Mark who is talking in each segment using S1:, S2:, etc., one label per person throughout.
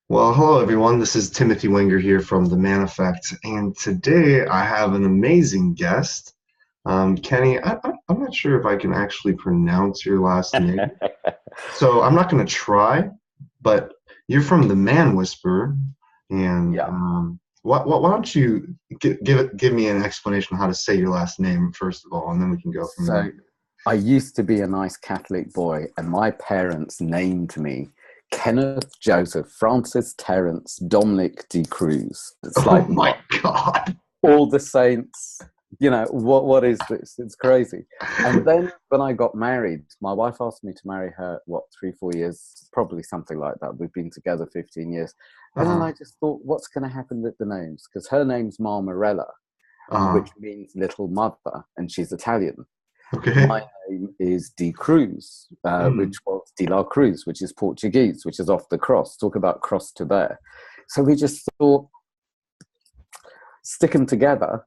S1: Well, hello everyone. This is Timothy Wenger here from The Man Effect, and today I have an amazing guest. Kenny, I'm not sure if I can actually pronounce your last name, so I'm not going to try, but you're from The Man Whisperer, and
S2: Yeah.
S1: why don't you give me an explanation of how to say your last name first of all, and then we can go from there.
S2: So I used to be a nice Catholic boy, and my parents named me Kenneth Joseph Francis Terence Dominic D. Cruz. It's
S1: Oh
S2: like,
S1: my
S2: what?
S1: God.
S2: All the saints, what is this? It's crazy. And then when I got married, my wife asked me to marry her, what, 3, 4 years, probably something like that. We've been together 15 years. And then
S1: Uh-huh.
S2: I just thought, what's going to happen with the names? Because her name's Marmarella,
S1: Uh-huh.
S2: which means little mother, and she's Italian.
S1: Okay.
S2: My name is De Cruz, which
S1: Mm.
S2: was De La Cruz, which is Portuguese, which is off the cross. Talk about cross to bear. So we just thought, stick them together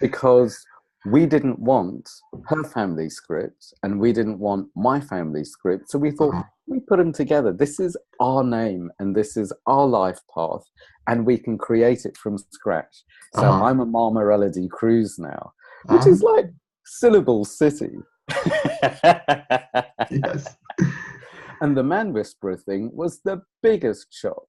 S2: because we didn't want her family script and we didn't want my family script. So we thought,
S1: Uh-huh.
S2: we put them together. This is our name and this is our life path, and we can create it from scratch. So
S1: Uh-huh.
S2: I'm a Mammarella-D'Cruz now, which
S1: Uh-huh.
S2: is like syllable city.
S1: Yes.
S2: And the Man Whisperer thing was the biggest shock.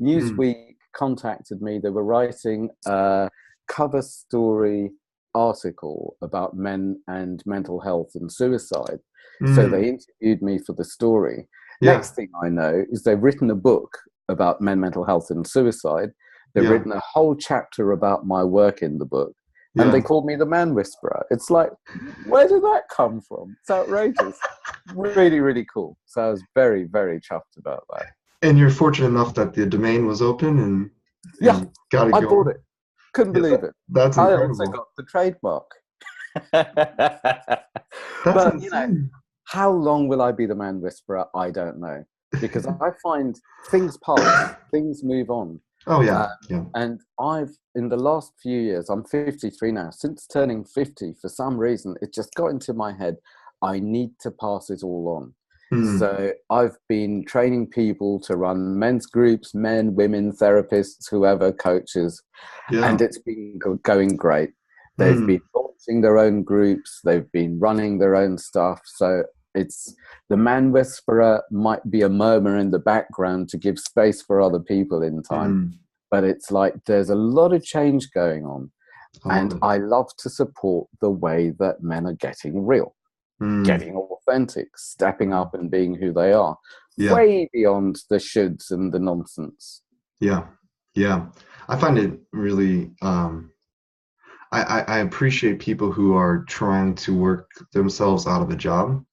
S1: Mm.
S2: Newsweek contacted me. They were writing a cover story article about men and mental health and suicide. So
S1: Mm.
S2: they interviewed me for the story.
S1: Yeah.
S2: Next thing I know is they've written a book about men, mental health, and suicide. They've
S1: Yeah.
S2: written a whole chapter about my work in the book. And they
S1: Yeah.
S2: called me the Man Whisperer. It's like, where did that come from? It's outrageous. Really, really cool. So I was very, very chuffed about that.
S1: And you're fortunate enough that the domain was open
S2: Yeah,
S1: and got it
S2: I bought
S1: going.
S2: it. Couldn't
S1: Yeah,
S2: believe it.
S1: that's
S2: I also
S1: incredible.
S2: got the trademark.
S1: That's
S2: But,
S1: insane.
S2: how long will I be the Man Whisperer? I don't know. Because I find things pass, things move on.
S1: Oh yeah,
S2: Um,
S1: yeah.
S2: and in the last few years, I'm 53 now, since turning 50, for some reason, it just got into my head, I need to pass it all on.
S1: Hmm.
S2: So I've been training people to run men's groups, men, women, therapists, whoever, coaches, and
S1: Yeah.
S2: it's been going great. They've
S1: Hmm.
S2: been launching their own groups, they've been running their own stuff. So it's the Man Whisperer might be a murmur in the background to give space for other people in time,
S1: Hmm.
S2: but it's like there's a lot of change going on.
S1: I love
S2: And
S1: it.
S2: I love to support the way that men are getting real,
S1: Hmm.
S2: getting authentic, stepping up and being who they are,
S1: Yeah.
S2: way beyond the shoulds and the nonsense.
S1: Yeah. Yeah. I find it really I appreciate people who are trying to work themselves out of a job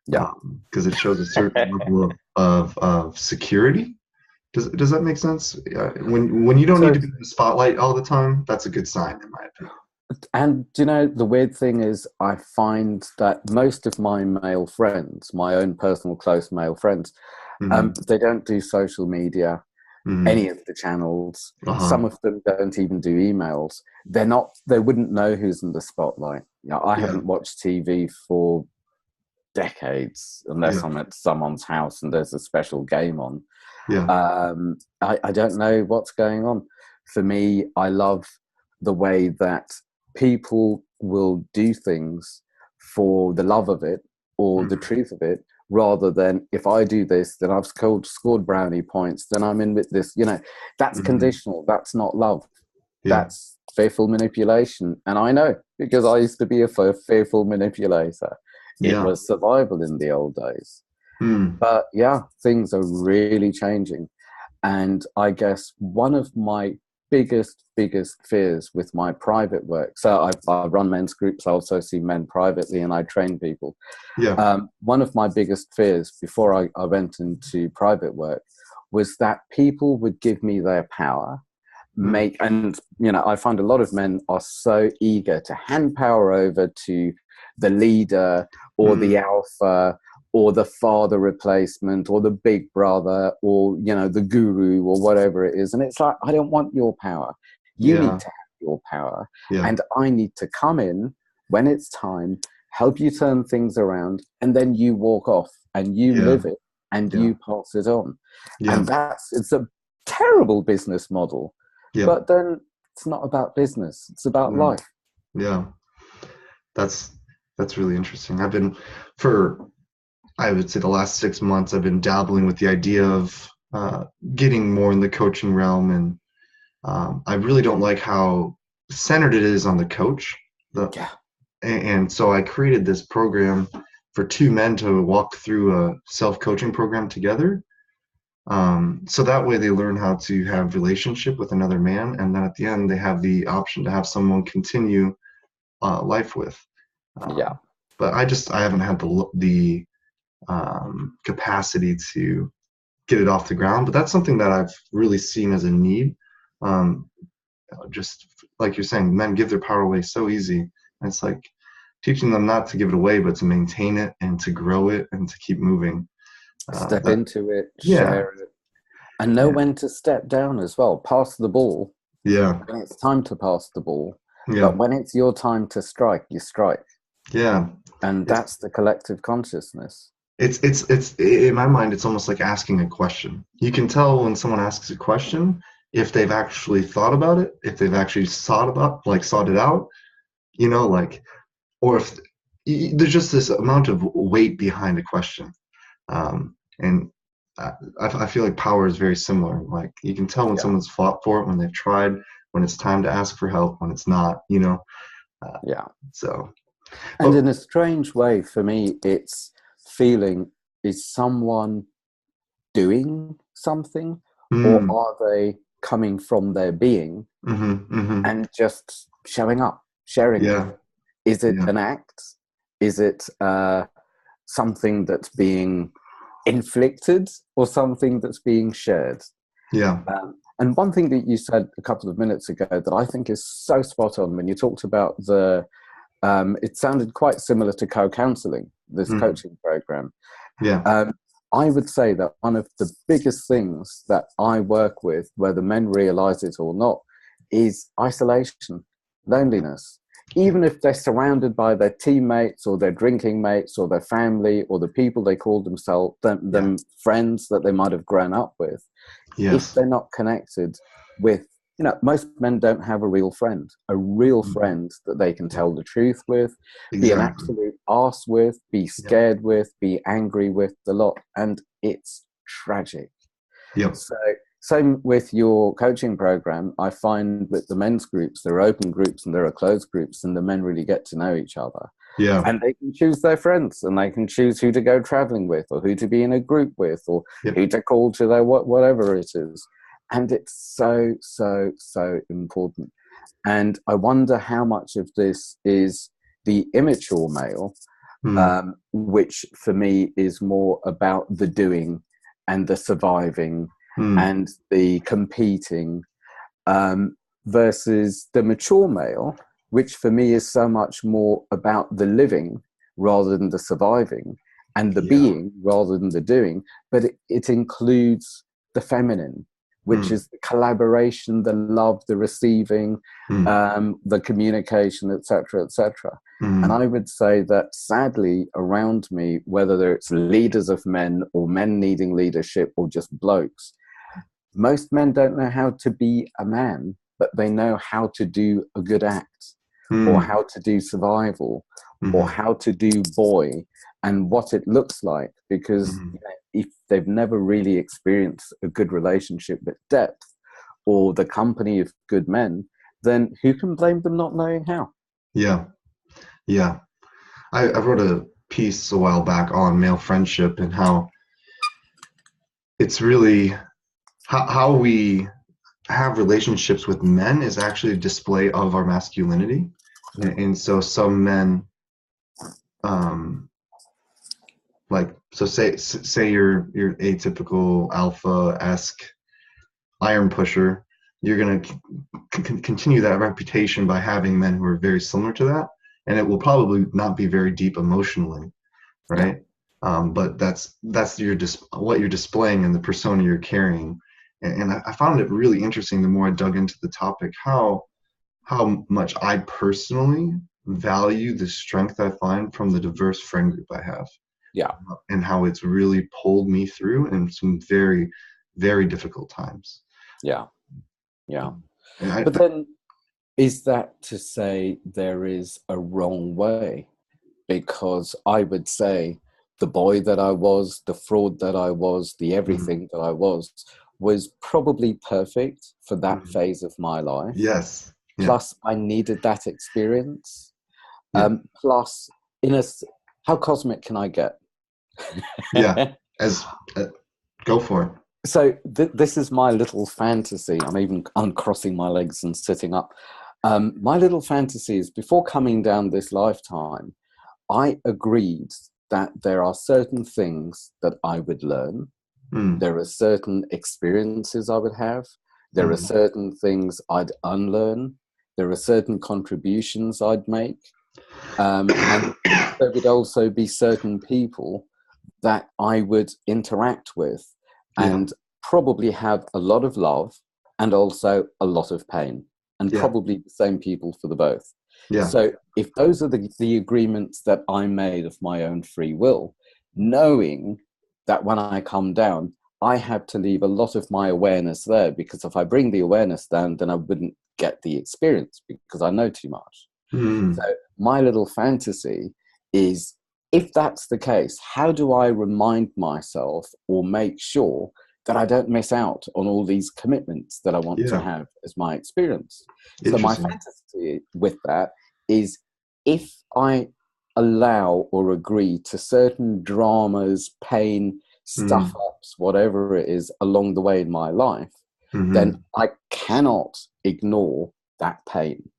S2: Yeah.
S1: because it shows a certain level of security. Does that make sense? When you don't need to be in
S2: Totally.
S1: the spotlight all the time, that's a good sign, in my opinion.
S2: And the weird thing is, I find that most of my male friends, my own personal close male friends,
S1: Hmm.
S2: they don't do social media,
S1: Hmm.
S2: any of the channels.
S1: Uh-huh.
S2: Some of them don't even do emails. They wouldn't know who's in the spotlight. I
S1: Yeah.
S2: haven't watched TV for decades unless
S1: Yeah.
S2: I'm at someone's house and there's a special game on.
S1: Yeah.
S2: I don't know what's going on. For me, I love the way that people will do things for the love of it or the
S1: Mhm.
S2: truth of it, rather than if I do this, then I've scored brownie points, then I'm in with this. That's
S1: Mhm.
S2: conditional. That's not love.
S1: Yeah.
S2: That's fearful manipulation. And I know because I used to be a fearful manipulator. It
S1: Yeah.
S2: was survival in the old days.
S1: Mm.
S2: But yeah, things are really changing. And I guess one of my biggest fears with my private work, so I run men's groups, I also see men privately and I train people.
S1: Yeah.
S2: One of my biggest fears before I went into private work was that people would give me their power,
S1: Mm.
S2: I find a lot of men are so eager to hand power over to the leader or the
S1: Mm.
S2: alpha or the father replacement or the big brother or the guru or whatever it is, and it's like, I don't want your power. You need
S1: Yeah.
S2: to have your power,
S1: Yeah.
S2: and I need to come in when it's time, help you turn things around, and then you walk off and you
S1: Yeah.
S2: live it and
S1: Yeah.
S2: you pass it on.
S1: Yeah.
S2: And it's a terrible business model.
S1: Yeah.
S2: But then it's not about business, it's about life.
S1: Yeah. That's really interesting. I would say the last 6 months, I've been dabbling with the idea of getting more in the coaching realm, and I really don't like how centered it is on the coach. And so I created this program for two men to walk through a self-coaching program together. So that way they learn how to have relationship with another man, and then at the end they have the option to have someone continue life with. But I haven't had the capacity to get it off the ground. But that's something that I've really seen as a need. Just like you're saying, men give their power away so easy. And it's like teaching them not to give it away, but to maintain it and to grow it and to keep moving.
S2: Step into it, share it, and know when to step down as well. Pass the ball.
S1: Yeah.
S2: When it's time to pass the ball.
S1: Yeah.
S2: But when it's your time to strike, you strike.
S1: Yeah.
S2: And that's the collective consciousness.
S1: It's in my mind, it's almost like asking a question. You can tell when someone asks a question if they've actually thought about it, if they've actually sought it out, or if there's just this amount of weight behind a question. And I feel like power is very similar. Like you can tell when someone's fought for it, when they've tried, when it's time to ask for help, when it's not, So.
S2: And in a strange way, for me, it's feeling, is someone doing something, or are they coming from their being and just showing up, sharing it? Is it an act? Is it something that's being inflicted, or something that's being shared? And one thing that you said a couple of minutes ago that I think is so spot on, when you talked about it sounded quite similar to co-counseling, this coaching program. I would say that one of the biggest things that I work with, whether men realize it or not, is isolation, loneliness. Even if they're surrounded by their teammates or their drinking mates or their family or the people they call themselves, them friends that they might have grown up with, if they're not connected with, most men don't have a real friend that they can tell the truth with, be an absolute arse with, be scared with, be angry with a lot. And it's tragic. So same with your coaching program. I find with the men's groups, there are open groups and there are closed groups, and the men really get to know each other. And they can choose their friends, and they can choose who to go traveling with, or who to be in a group with, or who to call to their whatever it is. And it's so, so, so important. And I wonder how much of this is the immature male, which for me is more about the doing and the surviving and the competing, versus the mature male, which for me is so much more about the living rather than the surviving, and the being rather than the doing. But it includes the feminine, which is the collaboration, the love, the receiving, the communication, etc., etc. And I would say that sadly around me, whether it's leaders of men or men needing leadership or just blokes, most men don't know how to be a man, but they know how to do a good act, or how to do survival, or how to do boy, and what it looks like. Because if they've never really experienced a good relationship with depth, or the company of good men, then who can blame them not knowing how?
S1: I wrote a piece a while back on male friendship, and how it's really how we have relationships with men is actually a display of our masculinity. And so some men, say you're atypical alpha-esque iron pusher, you're going to continue that reputation by having men who are very similar to that, and it will probably not be very deep emotionally, right? But that's what you're displaying and the persona you're carrying. And I found it really interesting the more I dug into the topic, how much I personally value the strength I find from the diverse friend group I have. And how it's really pulled me through in some very, very difficult times.
S2: Yeah. Yeah.
S1: And I,
S2: But then, is that to say there is a wrong way? Because I would say the boy that I was, the fraud that I was, the
S1: mm,
S2: everything that I was probably perfect for that
S1: mm,
S2: phase of my life.
S1: yes, yeah,
S2: Plus, I needed that experience.
S1: yeah,
S2: Plus, how cosmic can I get?
S1: yeah. As go for it.
S2: So this is my little fantasy. I'm even uncrossing my legs and sitting up. My little fantasy is before coming down this lifetime, I agreed that there are certain things that I would learn.
S1: Mm,
S2: There are certain experiences I would have. There are
S1: mm,
S2: certain things I'd unlearn. There are certain contributions I'd make. And there would also be certain people that I would interact with
S1: yeah,
S2: and probably have a lot of love and also a lot of pain, and
S1: yeah,
S2: probably the same people for the both.
S1: yeah,
S2: So if those are the agreements that I made of my own free will, knowing that when I come down, I have to leave a lot of my awareness there, because if I bring the awareness down, then I wouldn't get the experience because I know too much. So
S1: mm,
S2: my little fantasy is, if that's the case, how do I remind myself or make sure that I don't miss out on all these commitments that I want to
S1: yeah.
S2: have as my experience? So my
S1: Interesting.
S2: fantasy with that is, if I allow or agree to certain dramas, pain, stuff
S1: Mm,
S2: ups, whatever it is along the way in my life, then
S1: mm-hmm,
S2: I cannot ignore that pain.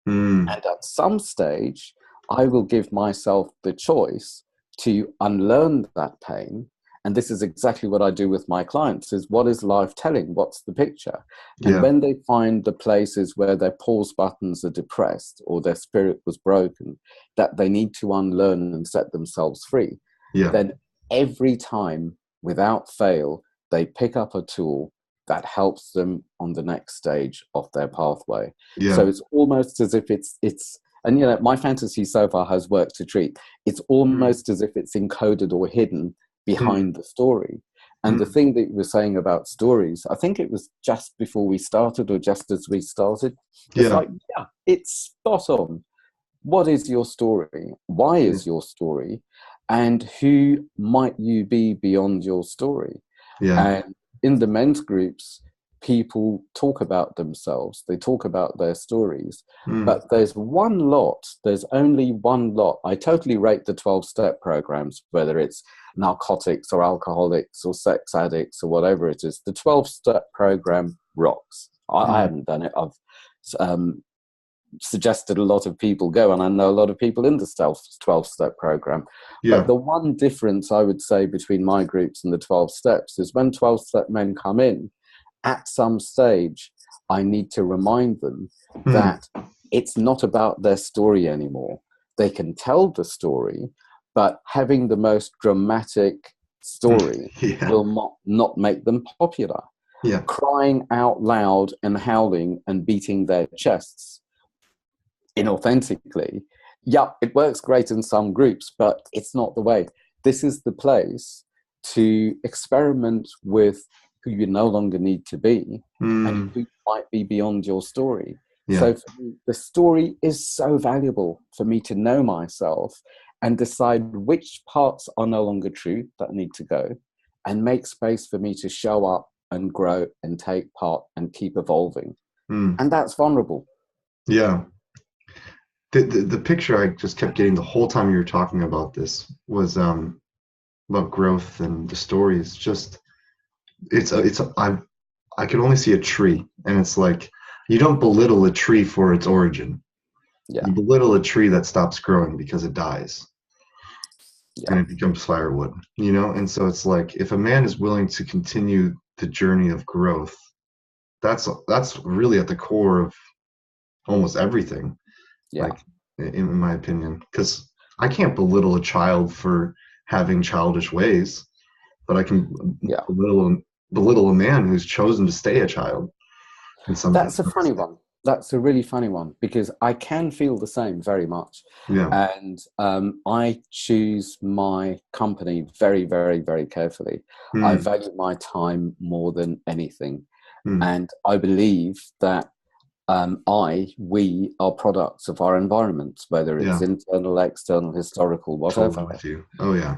S1: mm,
S2: And at some stage, I will give myself the choice to unlearn that pain. And this is exactly what I do with my clients: is what is life telling? What's the picture? And
S1: yeah,
S2: when they find the places where their pause buttons are depressed or their spirit was broken, that they need to unlearn and set themselves free,
S1: yeah,
S2: then every time, without fail, they pick up a tool that helps them on the next stage of their pathway. So
S1: yeah.
S2: it's almost as if it's and my fantasy so far has worked a treat. It's
S1: Mm,
S2: almost as if it's encoded or hidden
S1: mm,
S2: behind the story. And the
S1: mm,
S2: thing that you were saying about stories, I think it was just before we started or just as we started, it's
S1: yeah,
S2: like, yeah, it's spot on. What is your story? Why
S1: yeah,
S2: is your story? And who might you be beyond your story?
S1: yeah.
S2: And in the men's groups, people talk about themselves, they talk about their stories.
S1: Mm,
S2: But there's only one lot. I totally rate the 12-step programs, whether it's narcotics or alcoholics or sex addicts or whatever it is. The 12-step program rocks. I
S1: mm,
S2: haven't done it. I've suggested a lot of people go, and I know a lot of people in the 12-step program. But
S1: yeah.
S2: the one difference I would say between my groups and the 12 steps is, when 12-step men come in, at some stage I need to remind them
S1: Mm,
S2: that it's not about their story anymore. They can tell the story, but having the most dramatic
S1: mm,
S2: story
S1: yeah,
S2: will not make them popular.
S1: yeah,
S2: Crying out loud and howling and beating their chests inauthentically, yeah, it works great in some groups, but it's not the way. This is the place to experiment with who you no longer need to be and
S1: mm,
S2: who might be beyond your story.
S1: yeah,
S2: So for me, the story is so valuable for me to know myself and decide which parts are no longer true that need to go, and make space for me to show up and grow and take part and keep evolving.
S1: mm,
S2: And that's vulnerable.
S1: yeah. The picture I just kept getting the whole time you were talking about this was about growth and the story is just I could only see a tree, and it's like you don't belittle a tree for its origin.
S2: Yeah,
S1: You belittle a tree that stops growing because it dies and
S2: yeah.
S1: it becomes firewood, you know? And so it's like if a man is willing to continue the journey of growth, that's really at the core of almost everything,
S2: Yeah,
S1: like in my opinion, because I can't belittle a child for having childish ways, but I can
S2: yeah.
S1: belittle a man who's chosen to stay a child in some
S2: That's a funny
S1: extent.
S2: one. That's a really funny one, because I can feel the same very much.
S1: Yeah.
S2: And I choose my company very, very, very carefully. I
S1: Mm,
S2: value my time more than anything.
S1: Mm.
S2: And I believe that we are products of our environment, whether it's
S1: Yeah.
S2: internal, external, historical,
S1: Totally
S2: whatever.
S1: with you. Oh yeah.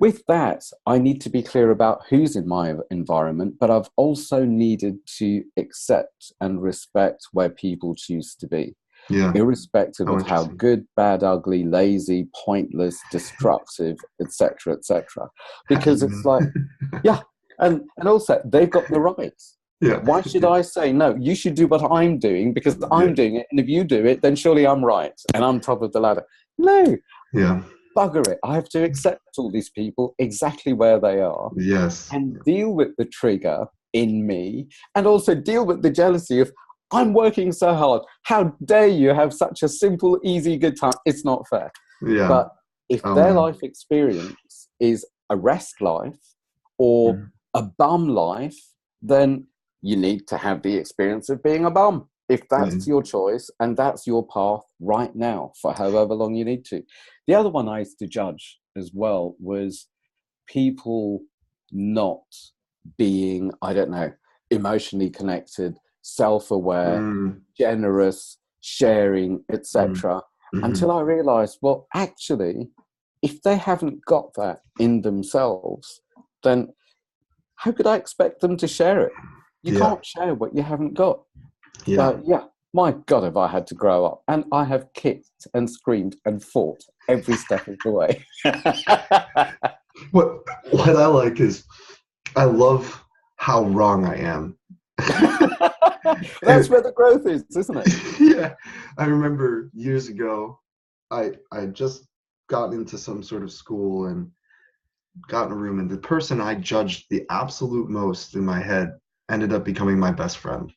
S2: With that, I need to be clear about who's in my environment, but I've also needed to accept and respect where people choose to be,
S1: Yeah.
S2: irrespective
S1: How
S2: of how
S1: interesting.
S2: good, bad, ugly, lazy, pointless, destructive, etc., etc. Because it's like,
S1: Amen.
S2: yeah, and also they've got the rights.
S1: Yeah.
S2: Why should I say no? You should do what I'm doing because
S1: Yeah.
S2: I'm doing it, and if you do it, then surely I'm right and I'm top of the ladder. No,
S1: Yeah.
S2: bugger it. I have to accept all these people exactly where they are
S1: Yes.
S2: and deal with the trigger in me, and also deal with the jealousy of I'm working so hard. How dare you have such a simple, easy, good time? It's not fair.
S1: Yeah.
S2: But if
S1: Oh
S2: their
S1: man.
S2: life experience is a rest life or
S1: Mhm.
S2: a bum life, then you need to have the experience of being a bum. If
S1: Yeah.
S2: that's your choice and that's your path right now for however long you need to. The other one I used to judge as well was people not being, I don't know, emotionally connected, self-aware,
S1: Mm.
S2: generous, sharing,
S1: Mm.
S2: etc.
S1: Mhm.
S2: Until I realized, well, actually, if they haven't got that in themselves, then how could I expect them to share it? You
S1: Yeah.
S2: can't share what you haven't got.
S1: Yeah.
S2: So, yeah, my God, have I had to grow up. And I have kicked and screamed and fought every step of the way.
S1: What I like is I love how wrong I am.
S2: That's
S1: And
S2: where the growth is, isn't it?
S1: yeah, I remember years ago, I just got into some sort of school and got in a room, and the person I judged the absolute most in my head ended up becoming my best friend.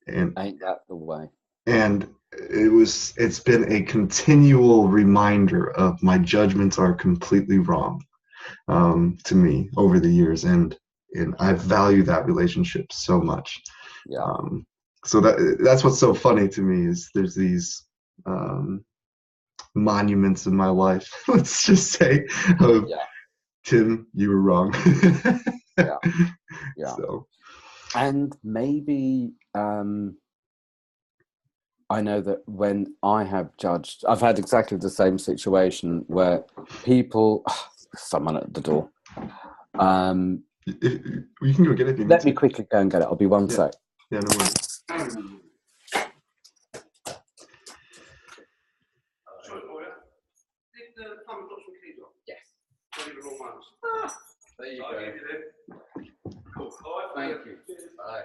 S1: And
S2: Ain't that the way?
S1: and it's been a continual reminder of my judgments are completely wrong, to me over the years, and I value that relationship so much.
S2: Yeah,
S1: Um, so that's what's so funny to me is there's these um, monuments in my life. Let's just say, of
S2: yeah,
S1: Tim, you were wrong.
S2: yeah, yeah.
S1: So
S2: And maybe I know that when I have judged, I've had exactly the same situation where people, someone at the door.
S1: you can go get it if you need
S2: Let me
S1: to.
S2: quickly go and get it. I'll be one
S1: Yeah,
S2: sec.
S1: yeah, no worries.
S2: Yes. There you go. Cool. Thank you. Bye.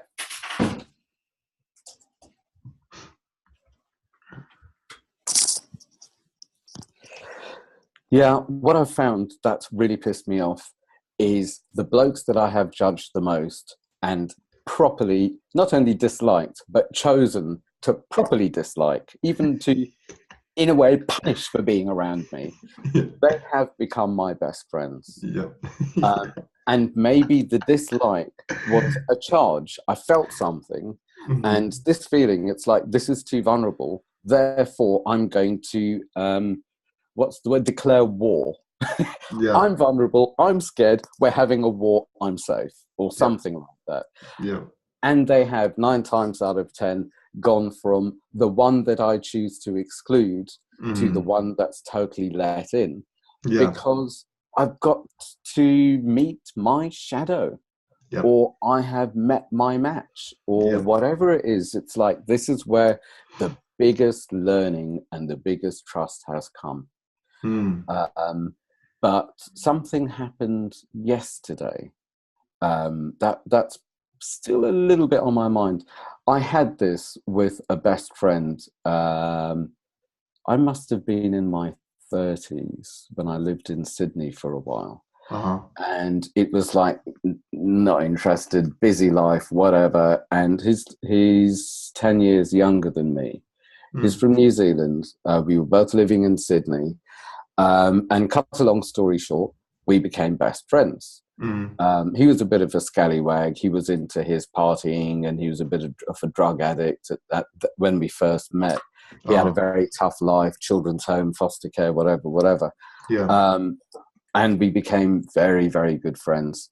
S2: Yeah, what I've found that's really pissed me off is the blokes that I have judged the most and properly, not only disliked, but chosen to properly dislike, even to, in a way, punish for being around me. They have become my best friends.
S1: Yep.
S2: And maybe the dislike was a charge. I felt something, and
S1: Mhm.
S2: this feeling, it's like, this is too vulnerable. Therefore, I'm going to, what's the word, declare war.
S1: Yeah,
S2: I'm vulnerable, I'm scared, we're having a war, I'm safe, or
S1: yeah,
S2: something like that.
S1: yeah.
S2: And they have 9 times out of 10 gone from the one that I choose to exclude to the
S1: Mhm.
S2: one that's totally let in,
S1: Yeah,
S2: because I've got to meet my shadow,
S1: yep,
S2: or I have met my match, or
S1: yep.
S2: whatever it is. It's like, this is where the biggest learning and the biggest trust has come.
S1: Mm.
S2: But something happened yesterday that's still a little bit on my mind. I had this with a best friend. I must have been in my 30s when I lived in Sydney for a while.
S1: Uh-huh.
S2: And it was like, not interested, busy life, whatever. And he's 10 years younger than me. He's
S1: Mm.
S2: from New Zealand. We were both living in Sydney. And cut a long story short, we became best friends.
S1: Mm.
S2: He was a bit of a scallywag. He was into his partying, and he was a bit of a drug addict when we first met. He had a
S1: Uh-huh.
S2: very tough life, children's home, foster care, whatever.
S1: Yeah.
S2: And we became very, very good friends.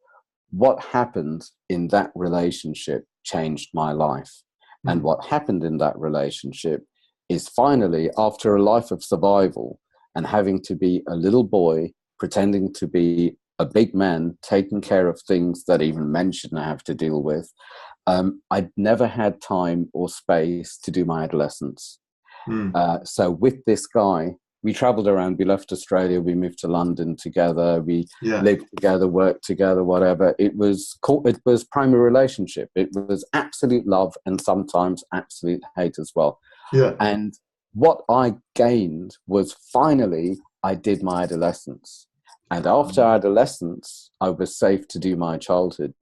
S2: what happened in that relationship changed my life. And what happened in that relationship is finally, after a life of survival and having to be a little boy, pretending to be a big man, taking care of things that even men shouldn't have to deal with, I'd never had time or space to do my adolescence. So with this guy, we traveled around, we left Australia, we moved to London together, we lived together, worked together, whatever. It was primary relationship. It was absolute love and sometimes absolute hate as well. And what I gained was finally I did my adolescence. And after adolescence, I was safe to do my childhood.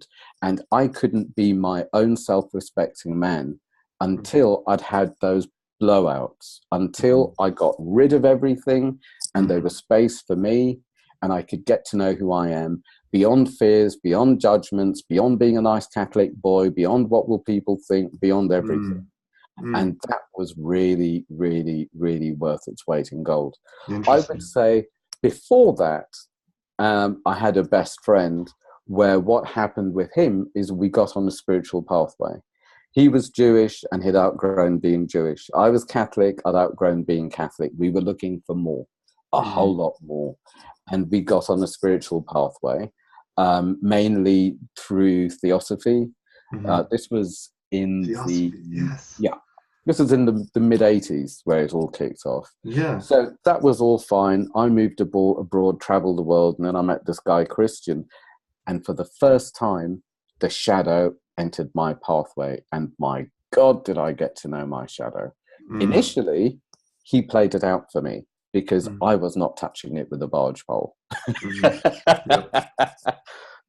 S2: And I couldn't be my own self-respecting man until I'd had those blowouts, until I got rid of everything and there was space for me and I could get to know who I am beyond fears, beyond judgments, beyond being a nice Catholic boy, beyond what will people think, beyond everything. And that was really, really, really worth its weight in gold. I would say before that, I had a best friend where what happened with him is we got on a spiritual pathway. He was Jewish and he'd outgrown being Jewish. I was Catholic, I'd outgrown being Catholic. We were looking for more, a whole lot more. And we got on a spiritual pathway, mainly through theosophy. This was in this was in the mid-'80s where it all kicked off. So that was all fine. I moved abroad, traveled the world, and then I met this guy, Christian. And for the first time, the shadow entered my pathway. And my God, did I get to know my shadow. Initially, he played it out for me because I was not touching it with a barge pole.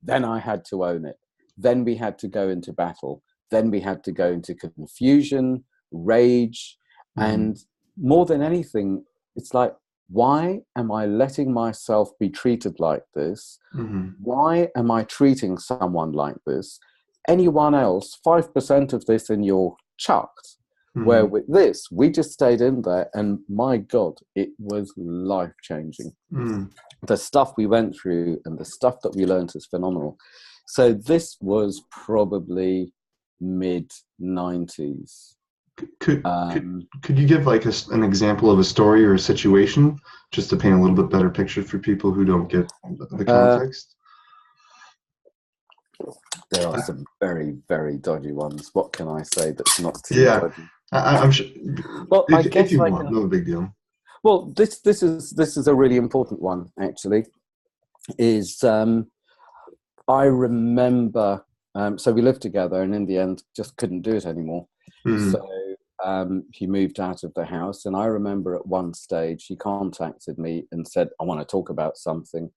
S2: Then I had to own it. Then we had to go into battle. Then we had to go into confusion, rage, and more than anything, it's like, why am I letting myself be treated like this? Why am I treating someone like this? Anyone else, 5% of this and you're chucked. Where with this, we just stayed in there and my God, it was life-changing. The stuff we went through and the stuff that we learned is phenomenal. So this was probably mid-'90s.
S1: Could you give like an example of a story or a situation just to paint a little bit better picture for people who don't get the context?
S2: There are some very, very dodgy ones. What can I say that's not too dodgy?
S1: I'm sure.
S2: Well, I guess
S1: if you want, no big deal.
S2: Well, this is a really important one. Actually, is I remember. So we lived together, and in the end, just couldn't do it anymore. So he moved out of the house, and I remember at one stage he contacted me and said, "I want to talk about something."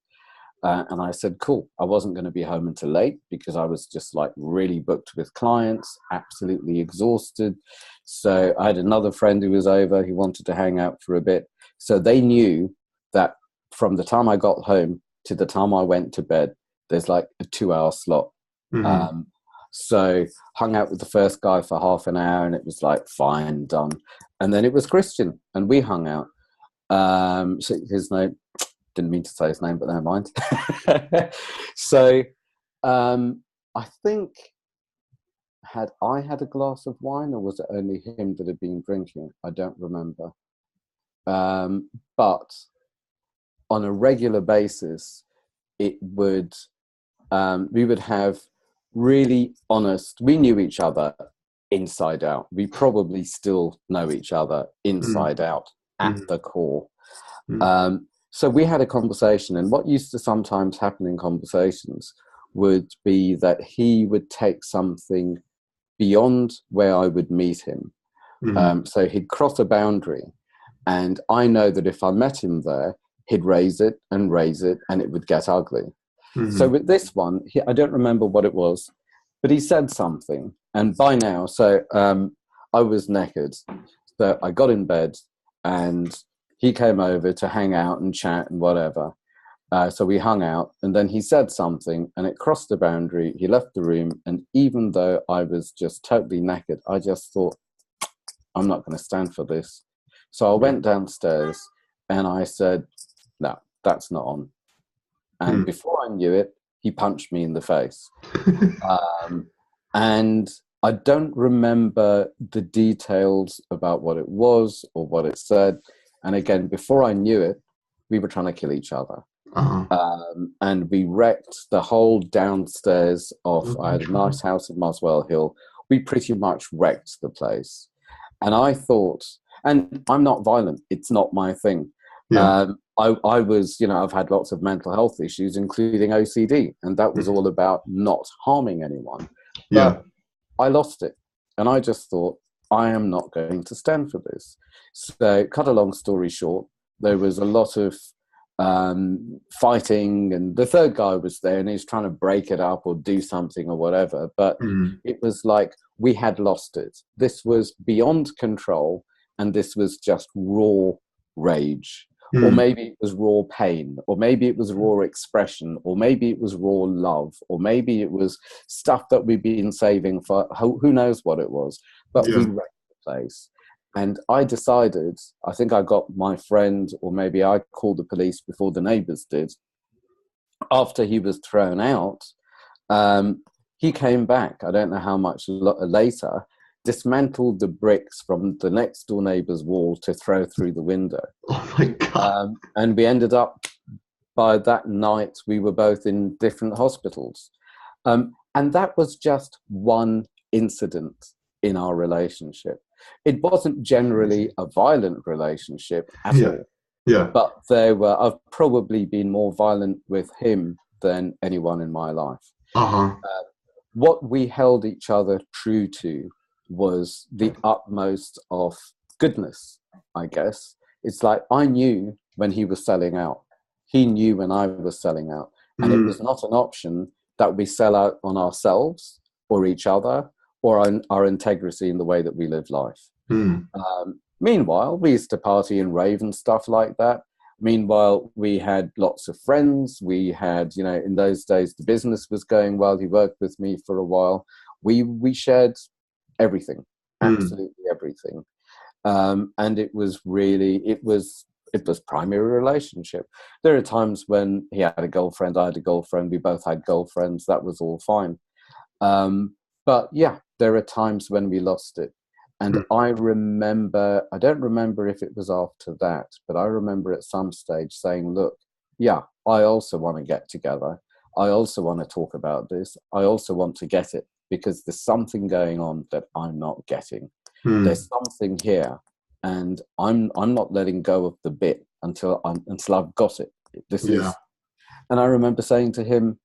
S2: And I said, cool. I wasn't going to be home until late because I was just like really booked with clients, absolutely exhausted. So I had another friend who was over, he wanted to hang out for a bit. So they knew that from the time I got home to the time I went to bed, there's like a 2-hour slot. So hung out with the first guy for half an hour and it was like, fine, done. And then it was Christian and we hung out. So his name, didn't mean to say his name, but never mind. So I think, had I had a glass of wine or was it only him that had been drinking? I don't remember. But on a regular basis, it would, we would have really honest, we knew each other inside out. We probably still know each other inside out at the core. So we had a conversation, and what used to sometimes happen in conversations would be that he would take something beyond where I would meet him. So he'd cross a boundary, and I know that if I met him there, he'd raise it, and it would get ugly. So with this one, I don't remember what it was, but he said something, and by now, so I was naked, so I got in bed, and he came over to hang out and chat and whatever. So we hung out, and then he said something, and it crossed the boundary. He left the room, and even though I was just totally naked, I just thought, I'm not going to stand for this. So I went downstairs, and I said, no, that's not on. And before I knew it, he punched me in the face. And I don't remember the details about what it was or what it said. And again, before I knew it, we were trying to kill each other. And we wrecked the whole downstairs of, I had a nice house in Muswell Hill. We pretty much wrecked the place. And I thought, and I'm not violent, it's not my thing. I was, you know, I've had lots of mental health issues, including OCD, and that was all about not harming anyone. But I lost it. And I just thought, I am not going to stand for this. So, cut a long story short, there was a lot of fighting, and the third guy was there and he was trying to break it up or do something or whatever. But it was like we had lost it. This was beyond control, and this was just raw rage. Or maybe it was raw pain, or maybe it was raw expression, or maybe it was raw love, or maybe it was stuff that we've been saving for who knows what it was. But we wrecked the place. And I decided, I think I got my friend, or maybe I called the police before the neighbors did. After he was thrown out, he came back, I don't know how much later, dismantled the bricks from the next door neighbor's wall to throw through the window.
S1: Oh my God.
S2: And we ended up, by that night, we were both in different hospitals. And that was just one incident in our relationship. It wasn't generally a violent relationship at all. But I've probably been more violent with him than anyone in my life. What we held each other true to was the utmost of goodness, I guess. It's like I knew when he was selling out. He knew when I was selling out. And it was not an option that we sell out on ourselves or each other or on our integrity in the way that we live life. Meanwhile, we used to party and rave and stuff like that. Meanwhile, we had lots of friends. We had, you know, in those days, the business was going well. He worked with me for a while. We shared everything, absolutely everything. And it was really, it was primary relationship. There are times when he had a girlfriend, I had a girlfriend, we both had girlfriends, that was all fine. But yeah, there are times when we lost it. And I remember, I don't remember if it was after that, but I remember at some stage saying, look, yeah, I also want to get together. I also want to talk about this. I also want to get it, because there's something going on that I'm not getting. There's something here, and I'm not letting go of the bit until I've got it. This is, and I remember saying to him,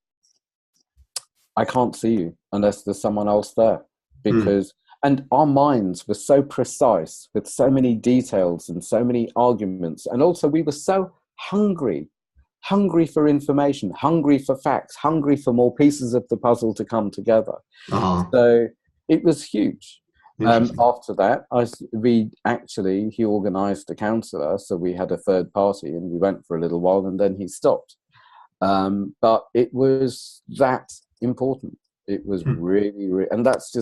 S2: I can't see you unless there's someone else there, because, and our minds were so precise with so many details and so many arguments, and also we were so hungry for information, hungry for facts, hungry for more pieces of the puzzle to come together. So it was huge. After that, he organized a counselor, so we had a third party, and we went for a little while, and then he stopped. But it was that important. It was really, and that's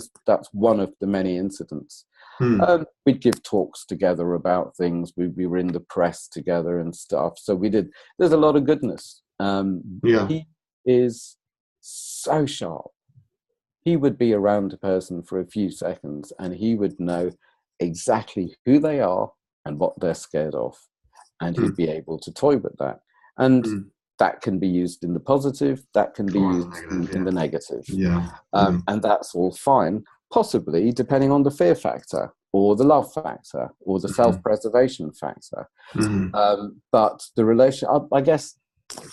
S2: one of the many incidents. We'd give talks together about things. We were in the press together and stuff. So there's a lot of goodness. He is so sharp. He would be around a person for a few seconds and he would know exactly who they are and what they're scared of. And he'd be able to toy with that. And that can be used in the positive, that can be used in the negative. And that's all fine, possibly depending on the fear factor or the love factor or the self-preservation factor. But the relation, I guess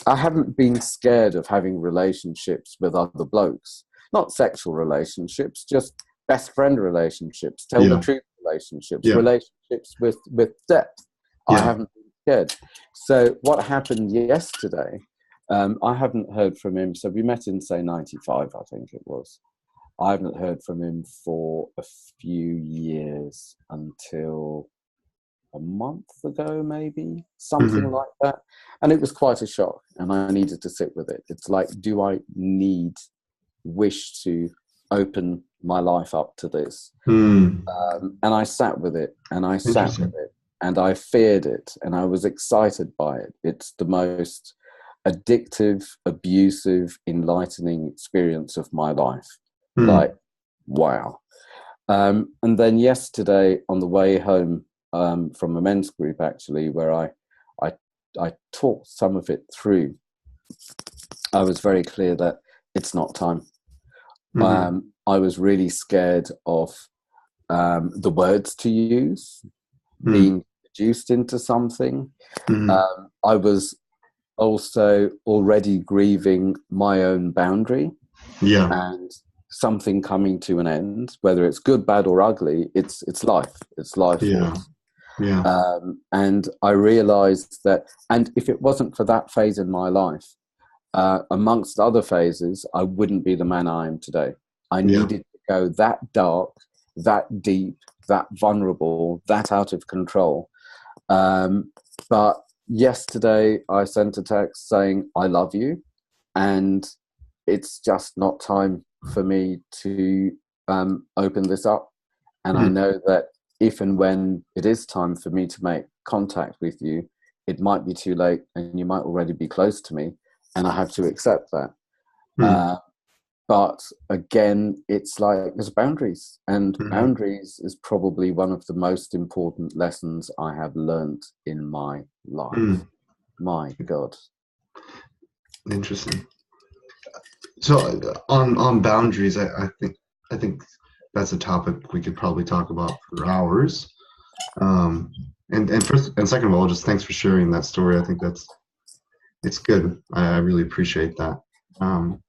S2: I haven't been scared of having relationships with other blokes, not sexual relationships, just best friend relationships, tell the truth relationships, relationships with depth. I haven't been scared. So what happened yesterday, I haven't heard from him. So we met in, say, 95, I think it was. I haven't heard from him for a few years until a month ago, maybe, something like that. And it was quite a shock, and I needed to sit with it. It's like, do I wish to open my life up to this? And I sat with it, and I sat with it, and I feared it, and I was excited by it. It's the most addictive, abusive, enlightening experience of my life.
S1: Mm.
S2: Like, wow. And then yesterday on the way home from a men's group, actually, where I talked some of it through, I was very clear that it's not time.
S1: Mm-hmm.
S2: I was really scared of the words to use,
S1: Mm.
S2: being reduced into something.
S1: Mm.
S2: I was also already grieving my own boundary
S1: Yeah.
S2: and something coming to an end, whether it's good, bad, or ugly. It's life. It's life
S1: Yeah.
S2: force.
S1: Yeah.
S2: And I realized that, and if it wasn't for that phase in my life, amongst other phases, I wouldn't be the man I am today. I
S1: Yeah.
S2: needed to go that dark, that deep, that vulnerable, that out of control. But yesterday I sent a text saying, I love you. And it's just not time for me to open this up. And I
S1: Mm.
S2: know that if and when it is time for me to make contact with you, it might be too late and you might already be close to me. And I have to accept that.
S1: Mm.
S2: But again, it's like there's boundaries, and
S1: Mm.
S2: boundaries is probably one of the most important lessons I have learned in my life.
S1: Mm.
S2: My God.
S1: Interesting. So on boundaries, I think that's a topic we could probably talk about for hours. Um, and first and second of all, just thanks for sharing that story. I think it's good. I really appreciate that. Um,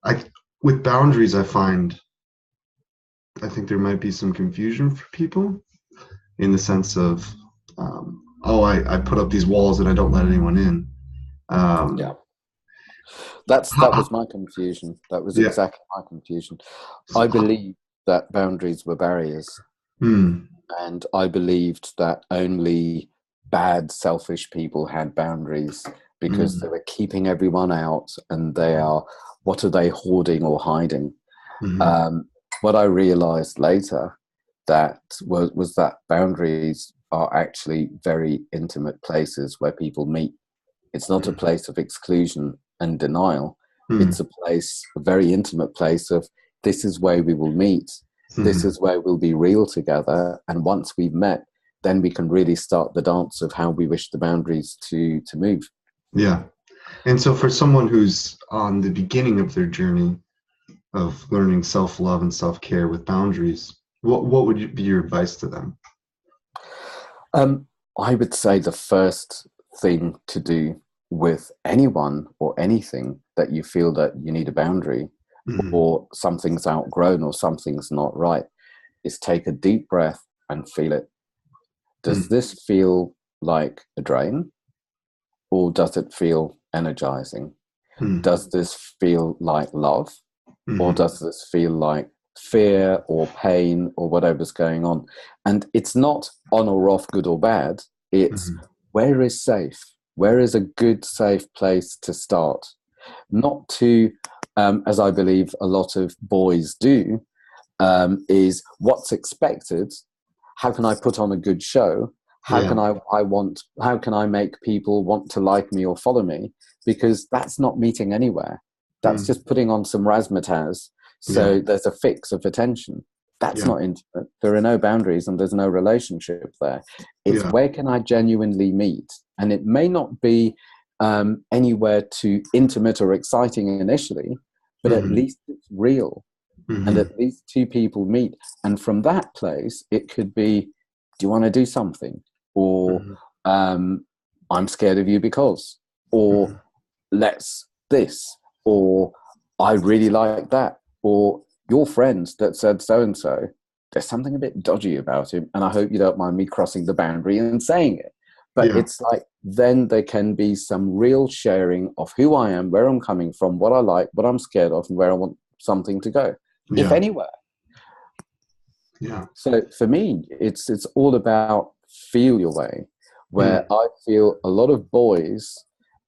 S1: I with boundaries, I think there might be some confusion for people in the sense of, oh, I put up these walls and I don't let anyone in.
S2: Yeah.
S1: Um,
S2: That was my confusion. That was
S1: yeah.
S2: exactly my confusion.
S1: So,
S2: I believed that boundaries were barriers,
S1: hmm,
S2: and I believed that only bad, selfish people had boundaries because they
S1: hmm,
S2: were keeping everyone out, and what are they hoarding or hiding?
S1: hmm,
S2: Um, what I realized later that was that boundaries are actually very intimate places where people meet. It's not a place of exclusion and denial.
S1: hmm,
S2: It's a very intimate place of this is where we will meet. This
S1: hmm.
S2: is where we'll be real together. And once we've met, then we can really start the dance of how we wish the boundaries to move.
S1: Yeah. And so for someone who's on the beginning of their journey of learning self-love and self-care with boundaries, what would be your advice to them?
S2: I would say the first thing to do with anyone or anything that you feel that you need a boundary
S1: Hmm.
S2: or something's outgrown or something's not right is take a deep breath and feel it. Does
S1: Hmm.
S2: this feel like a drain or does it feel energizing?
S1: Hmm.
S2: Does this feel like love or
S1: Hmm.
S2: does this feel like fear or pain or whatever's going on? And it's not on or off, good or bad. It's
S1: Hmm.
S2: where is safe? Where is a good, safe place to start? Not to, as I believe a lot of boys do, is what's expected. How can I put on a good show?
S1: Yeah.
S2: How can I make people want to like me or follow me? Because that's not meeting anywhere. That's
S1: Hmm.
S2: just putting on some razzmatazz.
S1: Yeah.
S2: So there's a fix of attention. That's
S1: Yeah.
S2: not intimate. There are no boundaries and there's no relationship there. It's
S1: Yeah.
S2: where can I genuinely meet? And it may not be anywhere too intimate or exciting initially, but at
S1: Hmm.
S2: least it's real and
S1: Hmm.
S2: at least two people meet. And from that place, it could be, do you want to do something? Or
S1: Hmm.
S2: I'm scared of you because, or
S1: Hmm.
S2: let's this, or I really like that, or your friend that said so and so, there's something a bit dodgy about him, and I hope you don't mind me crossing the boundary and saying it. But
S1: Yeah.
S2: it's like then there can be some real sharing of who I am, where I'm coming from, what I like, what I'm scared of, and where I want something to go, if
S1: Yeah.
S2: anywhere.
S1: Yeah.
S2: So for me, it's all about feel your way,
S1: Hmm.
S2: where I feel a lot of boys,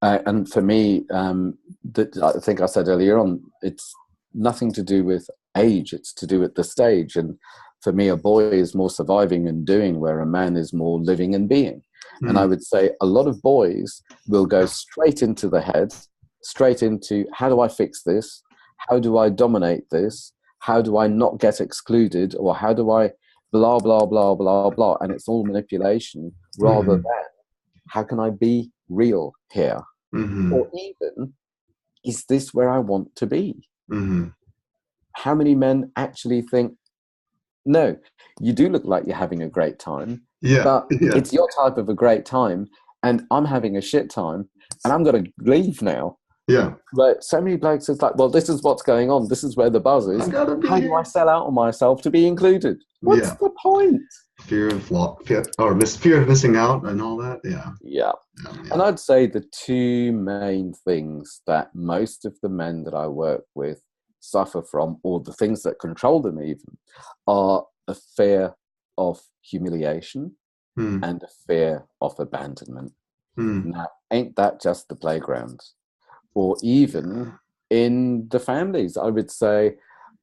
S2: and for me, that I think I said earlier on, it's nothing to do with age; it's to do with the stage. And for me, a boy is more surviving and doing, where a man is more living and being. And I
S1: Mm.
S2: would say a lot of boys will go straight into the head, straight into how do I fix this? How do I dominate this? How do I not get excluded? Or how do I blah, blah, blah, blah, blah. And it's all manipulation rather
S1: Mm.
S2: than how can I be real here?
S1: Mm-hmm.
S2: Or even, is this where I want to be?
S1: Mm-hmm.
S2: How many men actually think, no, you do look like you're having a great time,
S1: Yeah.
S2: but
S1: Yeah.
S2: it's your type of a great time, and I'm having a shit time, and I'm going to leave now.
S1: Yeah.
S2: But so many blokes, it's like, well, this is what's going on. This is where the buzz
S1: I
S2: is.
S1: gotta be
S2: How do I
S1: here.
S2: sell out on myself to be included? What's
S1: Yeah.
S2: the point?
S1: Fear of missing out and all that. Yeah.
S2: Yeah. And
S1: Yeah.
S2: I'd say the two main things that most of the men that I work with suffer from, or the things that control them even, are a fear of humiliation
S1: Mm.
S2: and a fear of abandonment.
S1: Mm.
S2: Now, ain't that just the playground? Or even in the families, I would say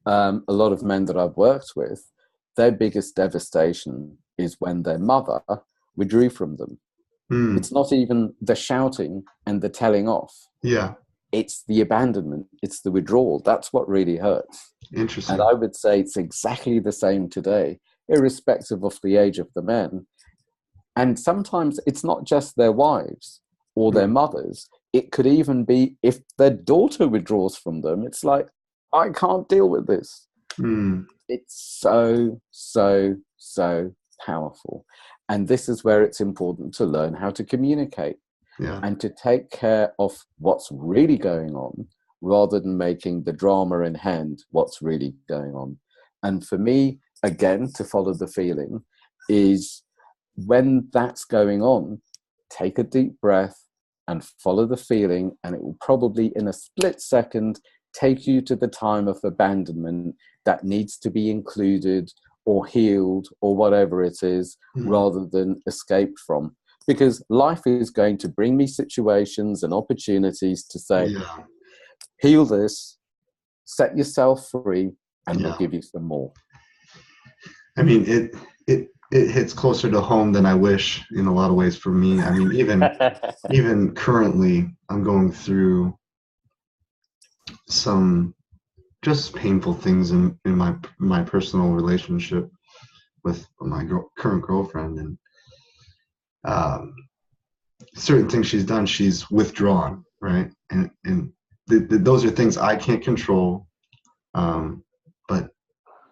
S2: a lot of men that I've worked with, their biggest devastation is when their mother withdrew from them.
S1: Mm.
S2: It's not even the shouting and the telling off.
S1: Yeah.
S2: It's the abandonment. It's the withdrawal. That's what really hurts. And
S1: Interesting.
S2: I would say it's exactly the same today, irrespective of the age of the men. And sometimes it's not just their wives or their
S1: Mm.
S2: mothers. It could even be if their daughter withdraws from them. It's like, I can't deal with this.
S1: Mm.
S2: It's so, so, so powerful. And this is where it's important to learn how to communicate
S1: Yeah.
S2: and to take care of what's really going on rather than making the drama in hand what's really going on. And for me, again, to follow the feeling is when that's going on, take a deep breath and follow the feeling, and it will probably in a split second take you to the time of abandonment that needs to be included or healed or whatever it is,
S1: Mm.
S2: rather than escaped from. Because life is going to bring me situations and opportunities to say,
S1: Yeah.
S2: heal this, set yourself free, and we'll
S1: Yeah.
S2: give you some more.
S1: I mean, it hits closer to home than I wish in a lot of ways for me. I mean, even currently, I'm going through some just painful things in my personal relationship with my current girlfriend, and um, certain things she's done, she's withdrawn, right? And those are things I can't control. But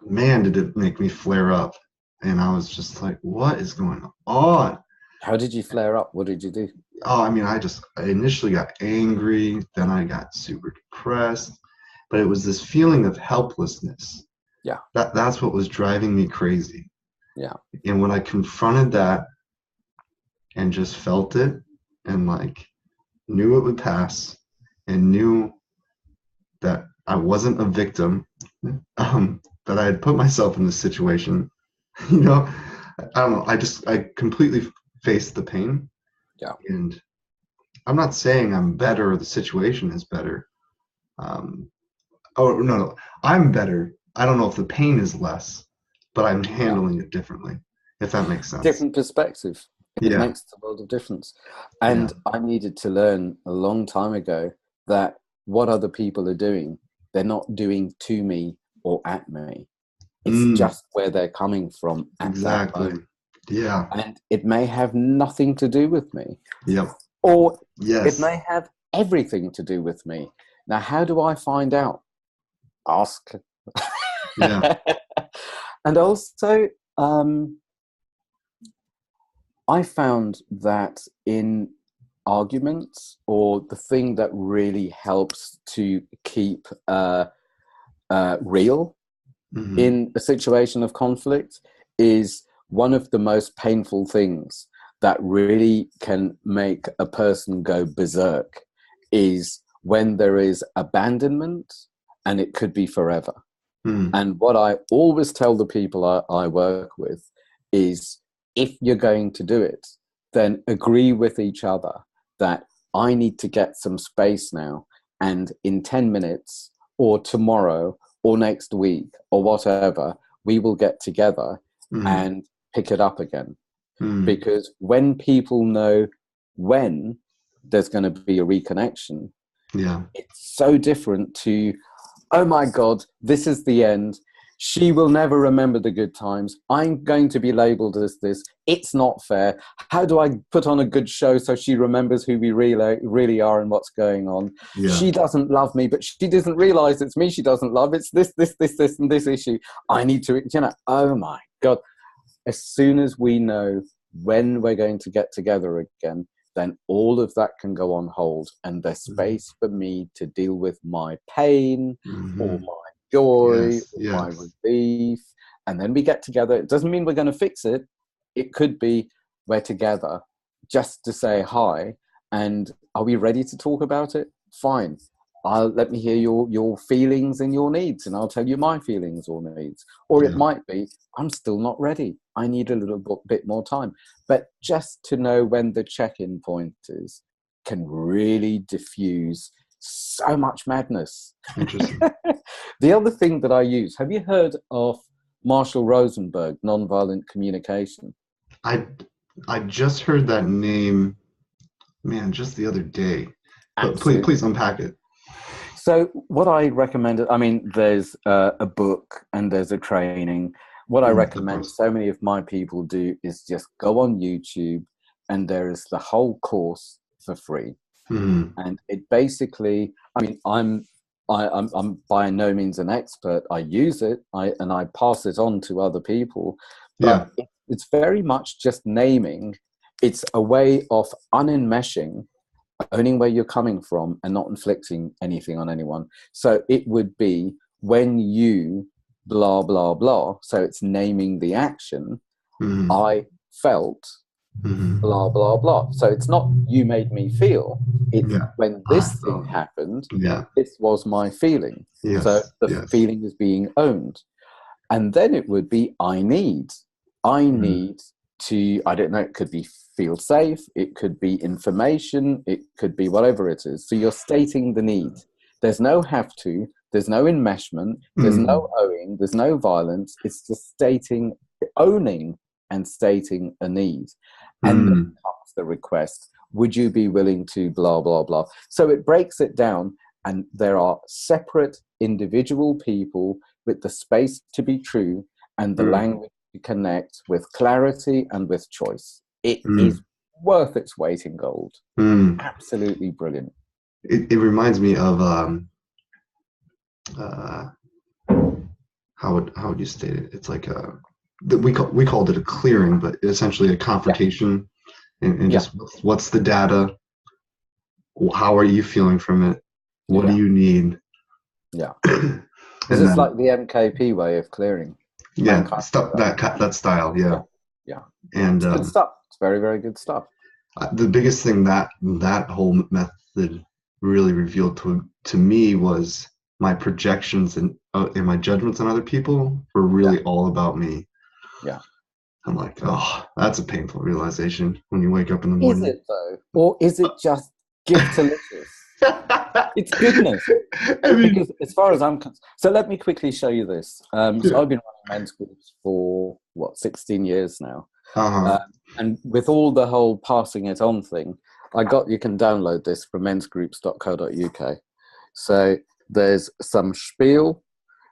S1: man, did it make me flare up, and I was just like, what is going on?
S2: How did you flare up? What did you do?
S1: Oh, I mean, I initially got angry, then I got super depressed, but it was this feeling of helplessness.
S2: Yeah.
S1: That's what was driving me crazy.
S2: Yeah.
S1: And when I confronted that and just felt it and like knew it would pass and knew that I wasn't a victim, that I had put myself in this situation, you know, I don't know, I completely faced the pain.
S2: Yeah.
S1: And I'm not saying I'm better or the situation is better. Oh, no, I'm better. I don't know if the pain is less, but I'm
S2: Yeah.
S1: handling it differently, if that makes sense.
S2: Different perspective. It
S1: Yeah.
S2: makes a world of difference.
S1: Yeah.
S2: And I needed to learn a long time ago that what other people are doing, they're not doing to me or at me. It's
S1: Mm,
S2: just where they're coming from at that
S1: exactly.
S2: moment.
S1: Yeah.
S2: And it may have nothing to do with me,
S1: Yep.
S2: or it
S1: Yes.
S2: may have everything to do with me. Now, how do I find out? Ask.
S1: Yeah.
S2: And also, I found that in arguments, or the thing that really helps to keep real
S1: Hmm.
S2: in a situation of conflict, is one of the most painful things that really can make a person go berserk is when there is abandonment, and it could be forever.
S1: Mm.
S2: And what I always tell the people I work with is, if you're going to do it, then agree with each other that I need to get some space now, and in 10 minutes or tomorrow or next week or whatever, we will get together
S1: Mm.
S2: and pick it up again. because when people know when there's going to be a reconnection, it's so different to, oh my God, this is the end. She will never remember the good times. I'm going to be labeled as this. It's not fair. How do I put on a good show so she remembers who we really are and what's going on? She doesn't love me, but she doesn't realize it's me she doesn't love. It's this, and this issue. I need to, oh my God. As soon as we know when we're going to get together again, then all of that can go on hold, and there's space for me to deal with my pain or my joy, my relief, and then we get together. It doesn't mean we're going to fix it. It could be we're together just to say hi, and are we ready to talk about it? Fine. Let me hear your feelings and your needs, and I'll tell you my feelings or needs. Or it might be, I'm still not ready. I need a little bit more time. But just to know when the check-in point is can really diffuse so much madness.
S1: Interesting.
S2: The other thing that I use, have you heard of Marshall Rosenberg, nonviolent communication?
S1: I just heard that name, man, just the other day. But please unpack it.
S2: So what I recommend, I mean, there's a book and there's a training. What I recommend so many of my people do is just go on YouTube, and there is the whole course for free. And it basically, I mean, I'm by no means an expert. I use it, and I pass it on to other people. But it's very much just naming. It's a way of unenmeshing, owning where you're coming from, and not inflicting anything on anyone. So it would be when you blah, blah, blah. So it's naming the action. I felt blah, blah, blah. So it's not you made me feel. It's when this thing happened, this was my feeling. So the feeling is being owned. And then it would be I need to, I don't know, it could be feel safe, it could be information, it could be whatever it is. So you're stating the need. There's no have to, there's no enmeshment, there's no owing, there's no violence. It's just stating, owning and stating a need. And then comes the request, would you be willing to blah, blah, blah. So it breaks it down, and there are separate individual people with the space to be true and the language to connect with clarity and with choice. It is worth its weight in gold. Absolutely brilliant.
S1: It reminds me of how would you state it? It's like we called it a clearing, but essentially a confrontation, and just what's the data? How are you feeling from it? What do you need?
S2: This is like the MKP way of clearing.
S1: That style. And
S2: it's good stuff. It's very, very good stuff.
S1: The biggest thing that whole method really revealed to me was my projections and my judgments on other people were really all about me. I'm like, oh, that's a painful realization when you wake up in the morning.
S2: Is it though? Or is it just gift-delicious? It's goodness. Because as far as I'm concerned, so let me quickly show you this. So I've been running men's groups for 16 years now. And with all the whole passing it on thing, you can download this from mensgroups.co.uk. So there's some spiel,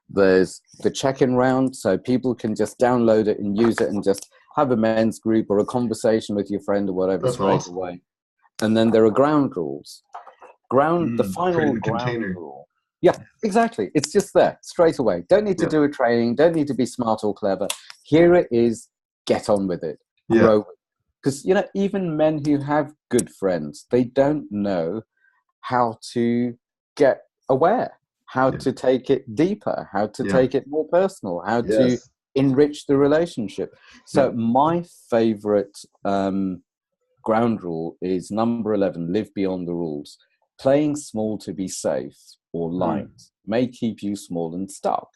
S2: there's the check-in round, so people can just download it and use it and just have a men's group or a conversation with your friend or whatever straight away. And then there are ground rules. The final ground rule. Yeah, exactly. It's just there straight away. Don't need to do a training. Don't need to be smart or clever. Here it is. Get on with it. Grow. Because, even men who have good friends, they don't know how to get aware, how to take it deeper, how to take it more personal, how to enrich the relationship. So my favorite ground rule is number 11, live beyond the rules. Playing small to be safe or light may keep you small and stuck.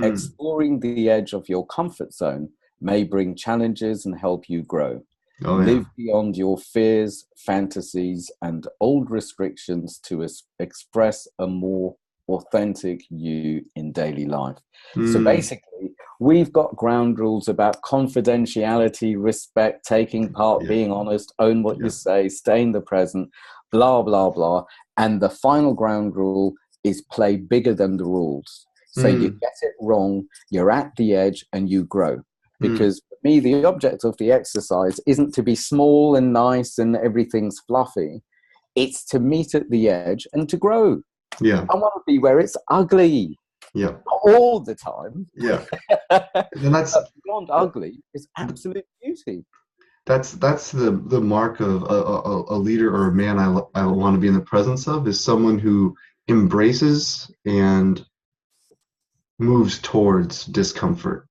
S2: Exploring the edge of your comfort zone may bring challenges and help you grow. Live beyond your fears, fantasies, and old restrictions to express a more authentic you in daily life. So basically, we've got ground rules about confidentiality, respect, taking part, being honest, own what you say, stay in the present, blah, blah, blah. And the final ground rule is play bigger than the rules. So you get it wrong, you're at the edge, and you grow. Because for me, the object of the exercise isn't to be small and nice and everything's fluffy. It's to meet at the edge and to grow.
S1: Yeah.
S2: I want to be where it's ugly.
S1: Yeah.
S2: All the time.
S1: Yeah. And that's
S2: beyond ugly is absolute beauty.
S1: That's the mark of a leader or a man I want to be in the presence of, is someone who embraces and moves towards discomfort,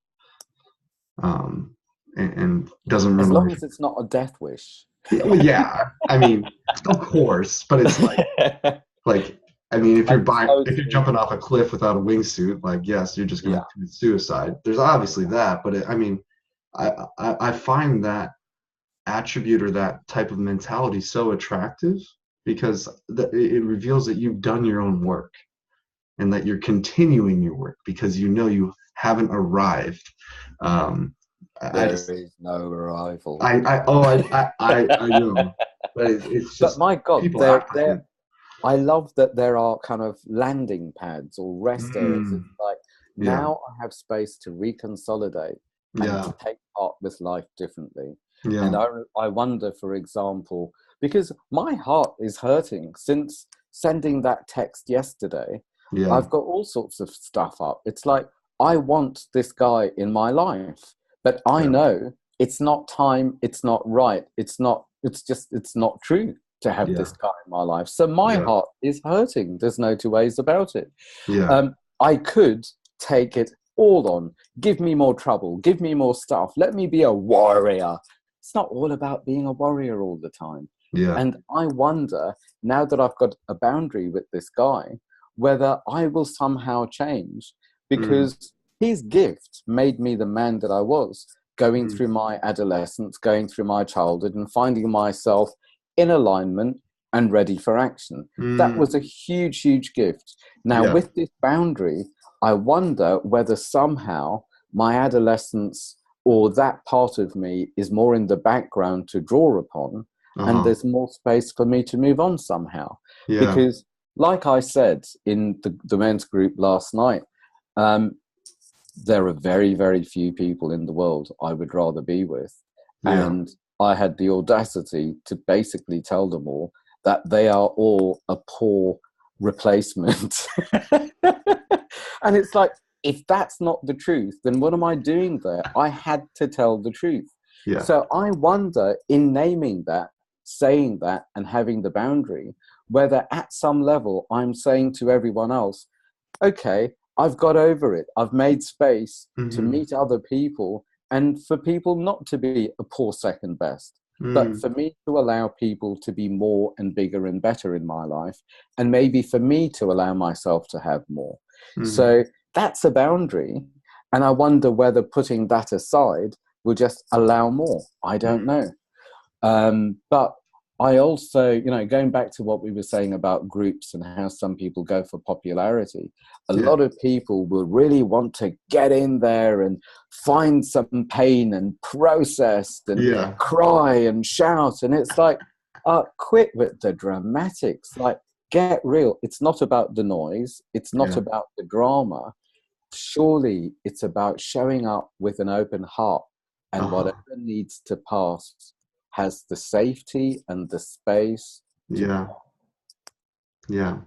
S1: and doesn't run
S2: as
S1: away
S2: long as it's not a death wish.
S1: Well, yeah, I mean, of course, but it's like I mean, if you're jumping off a cliff without a wingsuit, like, yes, you're just going to commit suicide. There's obviously that, but I mean, I find that attribute or that type of mentality so attractive, because it reveals that you've done your own work and that you're continuing your work because you haven't arrived.
S2: There is no arrival.
S1: I know, but it's just.
S2: But my God, I love that there are kind of landing pads or rest areas. It's like, now I have space to reconsolidate and to take part with life differently. Yeah. And I wonder, for example, because my heart is hurting since sending that text yesterday. Yeah. I've got all sorts of stuff up. It's like, I want this guy in my life, but I know it's not time. It's not right. It's not true to have this guy in my life. So my heart is hurting. There's no two ways about it. Yeah. I could take it all on. Give me more trouble. Give me more stuff. Let me be a warrior. It's not all about being a warrior all the time. Yeah. And I wonder, now that I've got a boundary with this guy, whether I will somehow change, because his gift made me the man that I was, going through my adolescence, going through my childhood, and finding myself in alignment and ready for action. That was a huge, huge gift. Now, with this boundary, I wonder whether somehow my adolescence or that part of me is more in the background to draw upon, and there's more space for me to move on somehow. Yeah. Because, like I said in the men's group last night, there are very, very few people in the world I would rather be with. Yeah. And I had the audacity to basically tell them all that they are all a poor replacement. And it's like, if that's not the truth, then what am I doing there? I had to tell the truth. Yeah. So I wonder, in naming that, saying that, and having the boundary, whether at some level I'm saying to everyone else, okay, I've got over it. I've made space to meet other people, and for people not to be a poor second best, but for me to allow people to be more and bigger and better in my life, and maybe for me to allow myself to have more. So that's a boundary. And I wonder whether putting that aside will just allow more. I don't know. But I also, going back to what we were saying about groups and how some people go for popularity, a lot of people will really want to get in there and find some pain and process and cry and shout. And it's like, quit with the dramatics. Like, get real. It's not about the noise. It's not about the drama. Surely it's about showing up with an open heart, and whatever needs to pass has the safety and the space.
S1: Yeah. I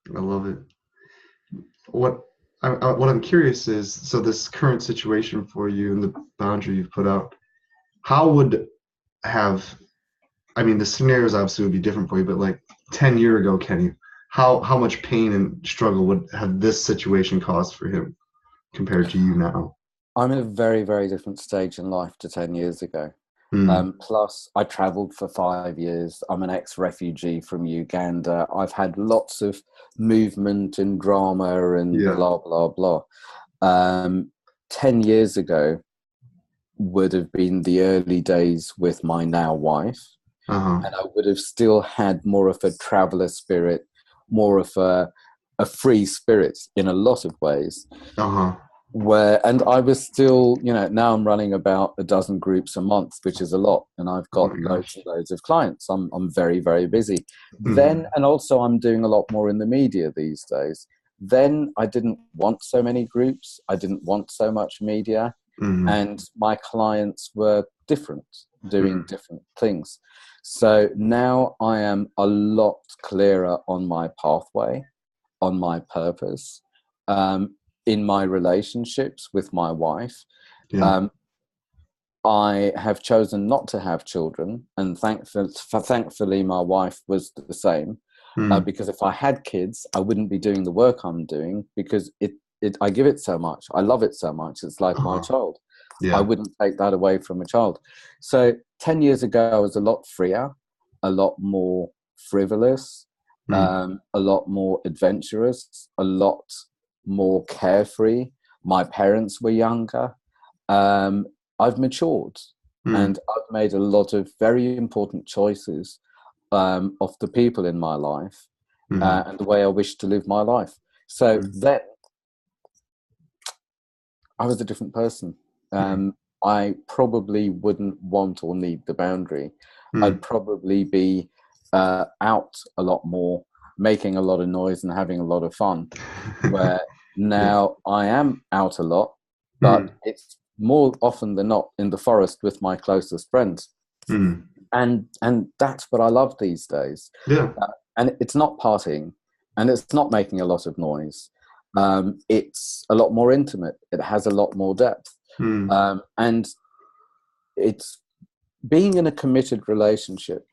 S1: love it. What I'm curious is, so this current situation for you and the boundary you've put out, how would the scenarios obviously would be different for you, but like 10 years ago, Kenny, how much pain and struggle would have this situation caused for him compared to you now?
S2: I'm in a very, very different stage in life to 10 years ago. Plus, I traveled for 5 years. I'm an ex-refugee from Uganda. I've had lots of movement and drama and blah, blah, blah. 10 years ago would have been the early days with my now wife. And I would have still had more of a traveler spirit, more of a free spirit in a lot of ways. and I was still, now I'm running about a dozen groups a month, which is a lot, and I've got loads and loads of clients. I'm very, very busy. Then, and also I'm doing a lot more in the media these days. Then I didn't want so many groups. I didn't want so much media, and my clients were different, doing different things. So now I am a lot clearer on my pathway, on my purpose, in my relationships with my wife. I have chosen not to have children, and thankfully my wife was the same, because if I had kids, I wouldn't be doing the work I'm doing, because I give it so much. I love it so much. It's like my child. I wouldn't take that away from a child. So 10 years ago, I was a lot freer, a lot more frivolous, a lot more adventurous, a lot more carefree. My parents were younger. I've matured, and I've made a lot of very important choices of the people in my life, and the way I wish to live my life. So then I was a different person. I probably wouldn't want or need the boundary. I'd probably be out a lot more, making a lot of noise and having a lot of fun, where now I am out a lot, but it's more often than not in the forest with my closest friends. And that's what I love these days. And it's not partying, and it's not making a lot of noise. It's a lot more intimate. It has a lot more depth. And it's being in a committed relationship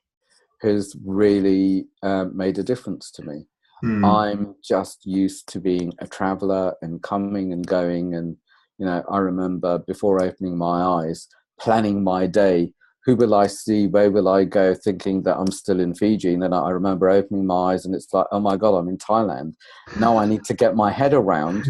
S2: has really made a difference to me. I'm just used to being a traveler and coming and going. And, I remember before opening my eyes, planning my day. Who will I see? Where will I go? Thinking that I'm still in Fiji. And then I remember opening my eyes and it's like, oh my God, I'm in Thailand. Now I need to get my head around,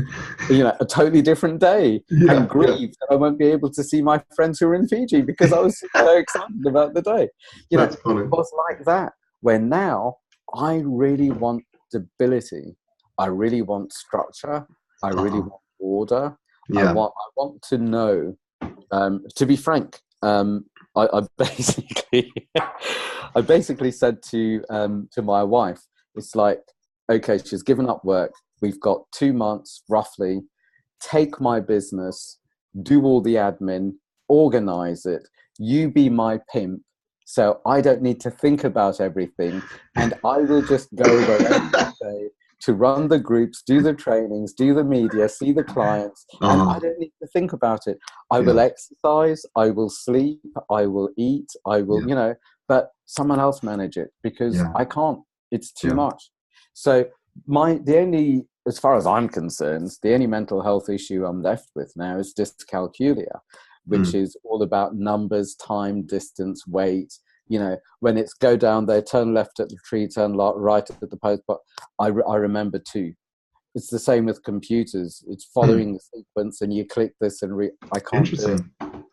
S2: a totally different day, and grieve that I won't be able to see my friends who are in Fiji because I was so excited about the day. It was like that, where now I really want stability. I really want structure. I really want order. I want to know, to be frank, I basically said to my wife, it's like, okay, she's given up work. We've got 2 months roughly. Take my business, do all the admin, organize it. You be my pimp, so I don't need to think about everything, and I will just go wherever you say to run the groups, do the trainings, do the media, see the clients, and I don't need to think about it. I will exercise, I will sleep, I will eat, I will, but someone else manage it, because I can't. It's too much. So as far as I'm concerned, the only mental health issue I'm left with now is dyscalculia, which is all about numbers, time, distance, weight. When it's go down there, turn left at the tree, turn right at the post. But I remember too. It's the same with computers. It's following the sequence, and you click this and I can't do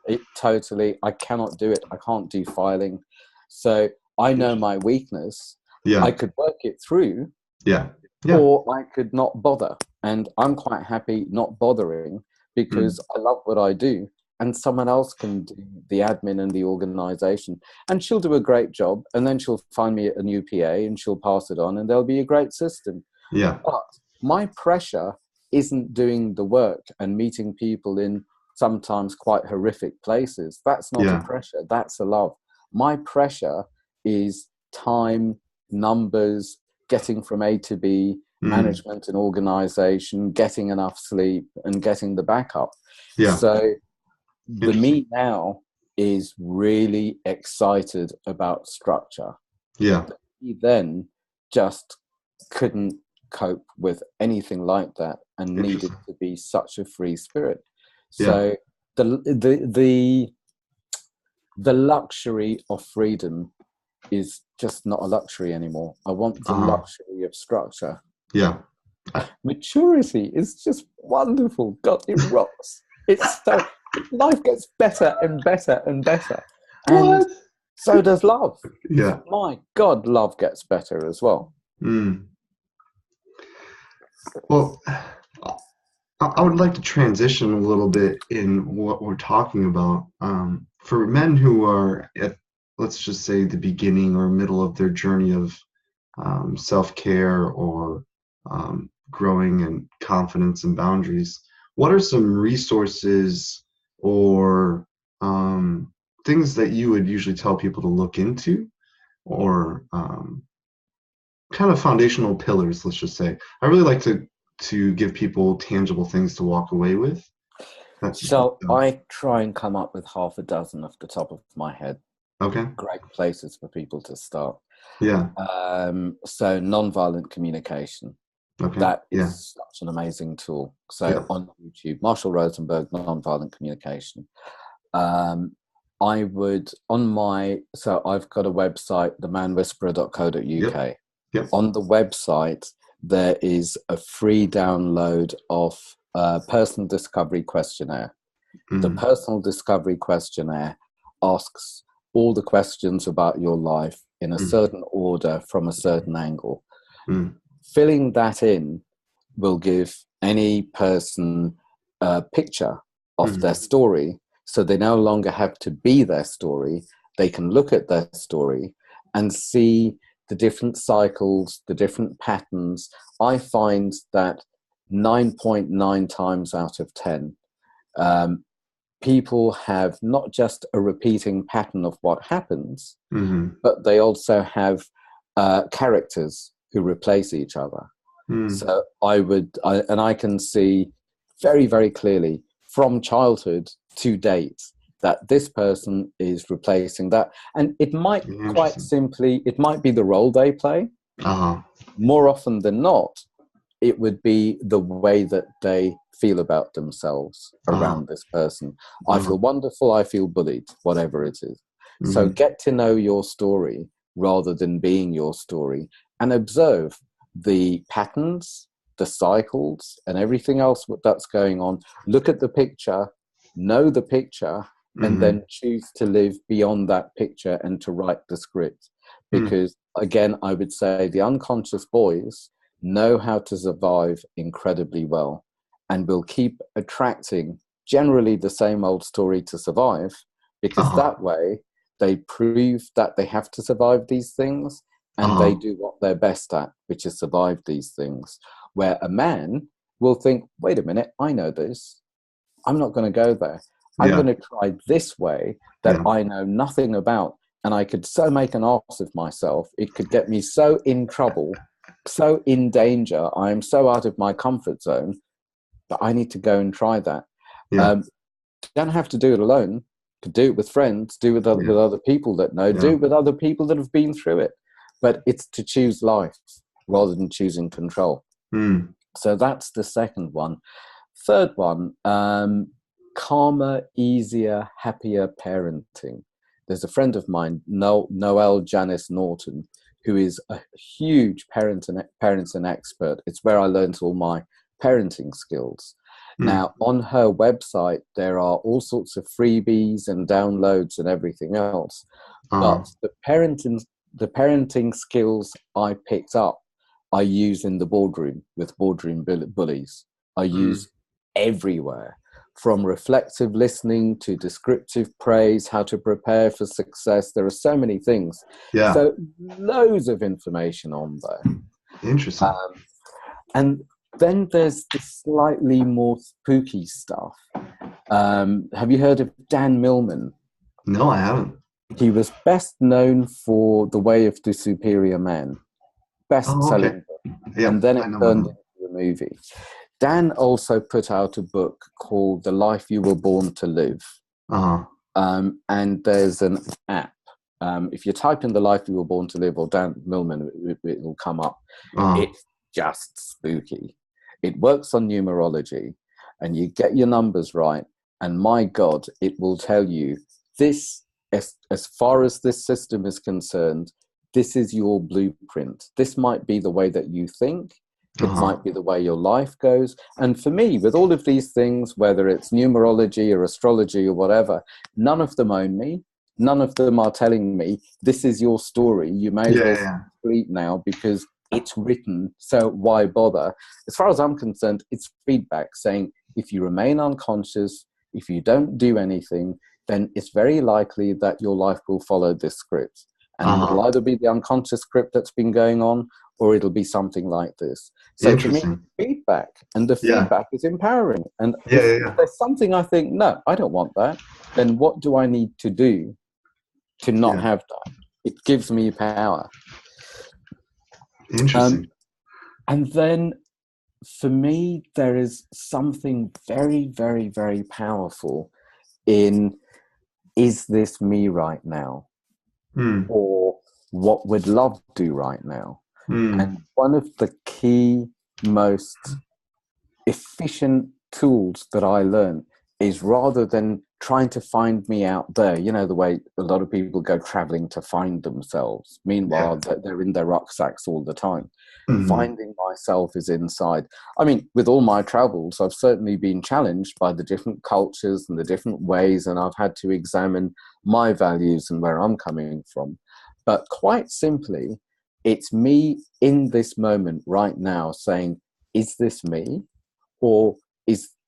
S2: it. I cannot do it. I can't do filing. So I know my weakness. I could work it through. Or I could not bother. And I'm quite happy not bothering, because I love what I do. And someone else can do the admin and the organization. And she'll do a great job. And then she'll find me a new PA and she'll pass it on, and there'll be a great system. But my pressure isn't doing the work and meeting people in sometimes quite horrific places. That's not a pressure. That's a love. My pressure is time, numbers, getting from A to B, management and organization, getting enough sleep, and getting the backup. So the me now is really excited about structure. He then just couldn't cope with anything like that, and needed to be such a free spirit. So the luxury of freedom is just not a luxury anymore. I want the luxury of structure. Maturity is just wonderful. God, it rocks. It's so, life gets better and better and better. And so does love. My God, love gets better as well.
S1: Well, I would like to transition a little bit in what we're talking about. For men who are at, let's just say, the beginning or middle of their journey of self-care or growing in confidence and boundaries, what are some resources or things that you would usually tell people to look into, or kind of foundational pillars, let's just say? I really like to give people tangible things to walk away with.
S2: So I try and come up with half a dozen off the top of my head.
S1: Okay.
S2: Great places for people to start.
S1: Yeah.
S2: So nonviolent communication.
S1: Okay.
S2: That
S1: Yeah.
S2: is such an amazing tool. So
S1: Yeah.
S2: on YouTube, Marshall Rosenberg, nonviolent communication. I would so I've got a website, themanwhisperer.co.uk.
S1: Yep. Yep.
S2: On the website, there is a free download of a personal discovery questionnaire. The personal discovery questionnaire asks all the questions about your life in a certain order from a certain angle. Filling that in will give any person a picture of their story, so they no longer have to be their story. They can look at their story and see the different cycles, the different patterns. I find that 9.9 times out of 10, people have not just a repeating pattern of what happens, but they also have characters who replace each other. So I can see very, very clearly from childhood to date that this person is replacing that. And it might quite simply, it might be the role they play. More often than not, it would be the way that they feel about themselves around this person. I feel wonderful, I feel bullied, whatever it is. So get to know your story rather than being your story, and observe the patterns, the cycles, and everything else that's going on. Look at the picture, know the picture, and then choose to live beyond that picture and to write the script. Because again, I would say the unconscious boys know how to survive incredibly well, and will keep attracting generally the same old story to survive, because that way they prove that they have to survive these things, and they do what they're best at, which is survive these things. Where a man will think, wait a minute, I know this. I'm not going to go there. I'm going to try this way that I know nothing about, and I could so make an ass of myself. It could get me so in trouble, so in danger. I am so out of my comfort zone that I need to go and try that. Don't have to do it alone. Could do it with friends, do it with other people that know, do it with other people that have been through it. But it's to choose life rather than choosing control. So that's the second one. Third one, calmer, easier, happier parenting. There's a friend of mine, Noelle Janice Norton, who is a huge parent and expert. It's where I learned all my parenting skills. Now, on her website, there are all sorts of freebies and downloads and everything else. But the parenting skills I picked up, I use in the boardroom with boardroom bullies. I use everywhere, from reflective listening to descriptive praise, how to prepare for success. There are so many things. So loads of information on there.
S1: Interesting.
S2: And then there's the slightly more spooky stuff. Have you heard of Dan Millman?
S1: No, I haven't.
S2: He was best known for The Way of the Superior Man, best-selling book, and then it turned into a movie. Dan also put out a book called The Life You Were Born to Live, and there's an app. If you type in The Life You Were Born to Live or Dan Millman, it will come up. It's just spooky. It works on numerology, and you get your numbers right, and my God, it will tell you this, as far as this system is concerned, this is your blueprint. This might be the way that you think. It might be the way your life goes. And for me, with all of these things, whether it's numerology or astrology or whatever, none of them own me. None of them are telling me, this is your story. You may as well sleep now, because it's written, so why bother? As far as I'm concerned, it's feedback saying if you remain unconscious, if you don't do anything, then it's very likely that your life will follow this script. And it'll either be the unconscious script that's been going on, or it'll be something like this. So to me, feedback, and the feedback is empowering. And if there's something I think, no, I don't want that, then what do I need to do to not have that? It gives me power.
S1: Interesting.
S2: And then for me, there is something very, very, very powerful in, is this me right now? Or what would love do right now? And one of the key, most efficient tools that I learned is, rather than trying to find me out there, you know, the way a lot of people go traveling to find themselves. Meanwhile, they're in their rucksacks all the time. Finding myself is inside. I mean, with all my travels, I've certainly been challenged by the different cultures and the different ways, and I've had to examine my values and where I'm coming from. But quite simply, it's me in this moment right now saying, is this me? Or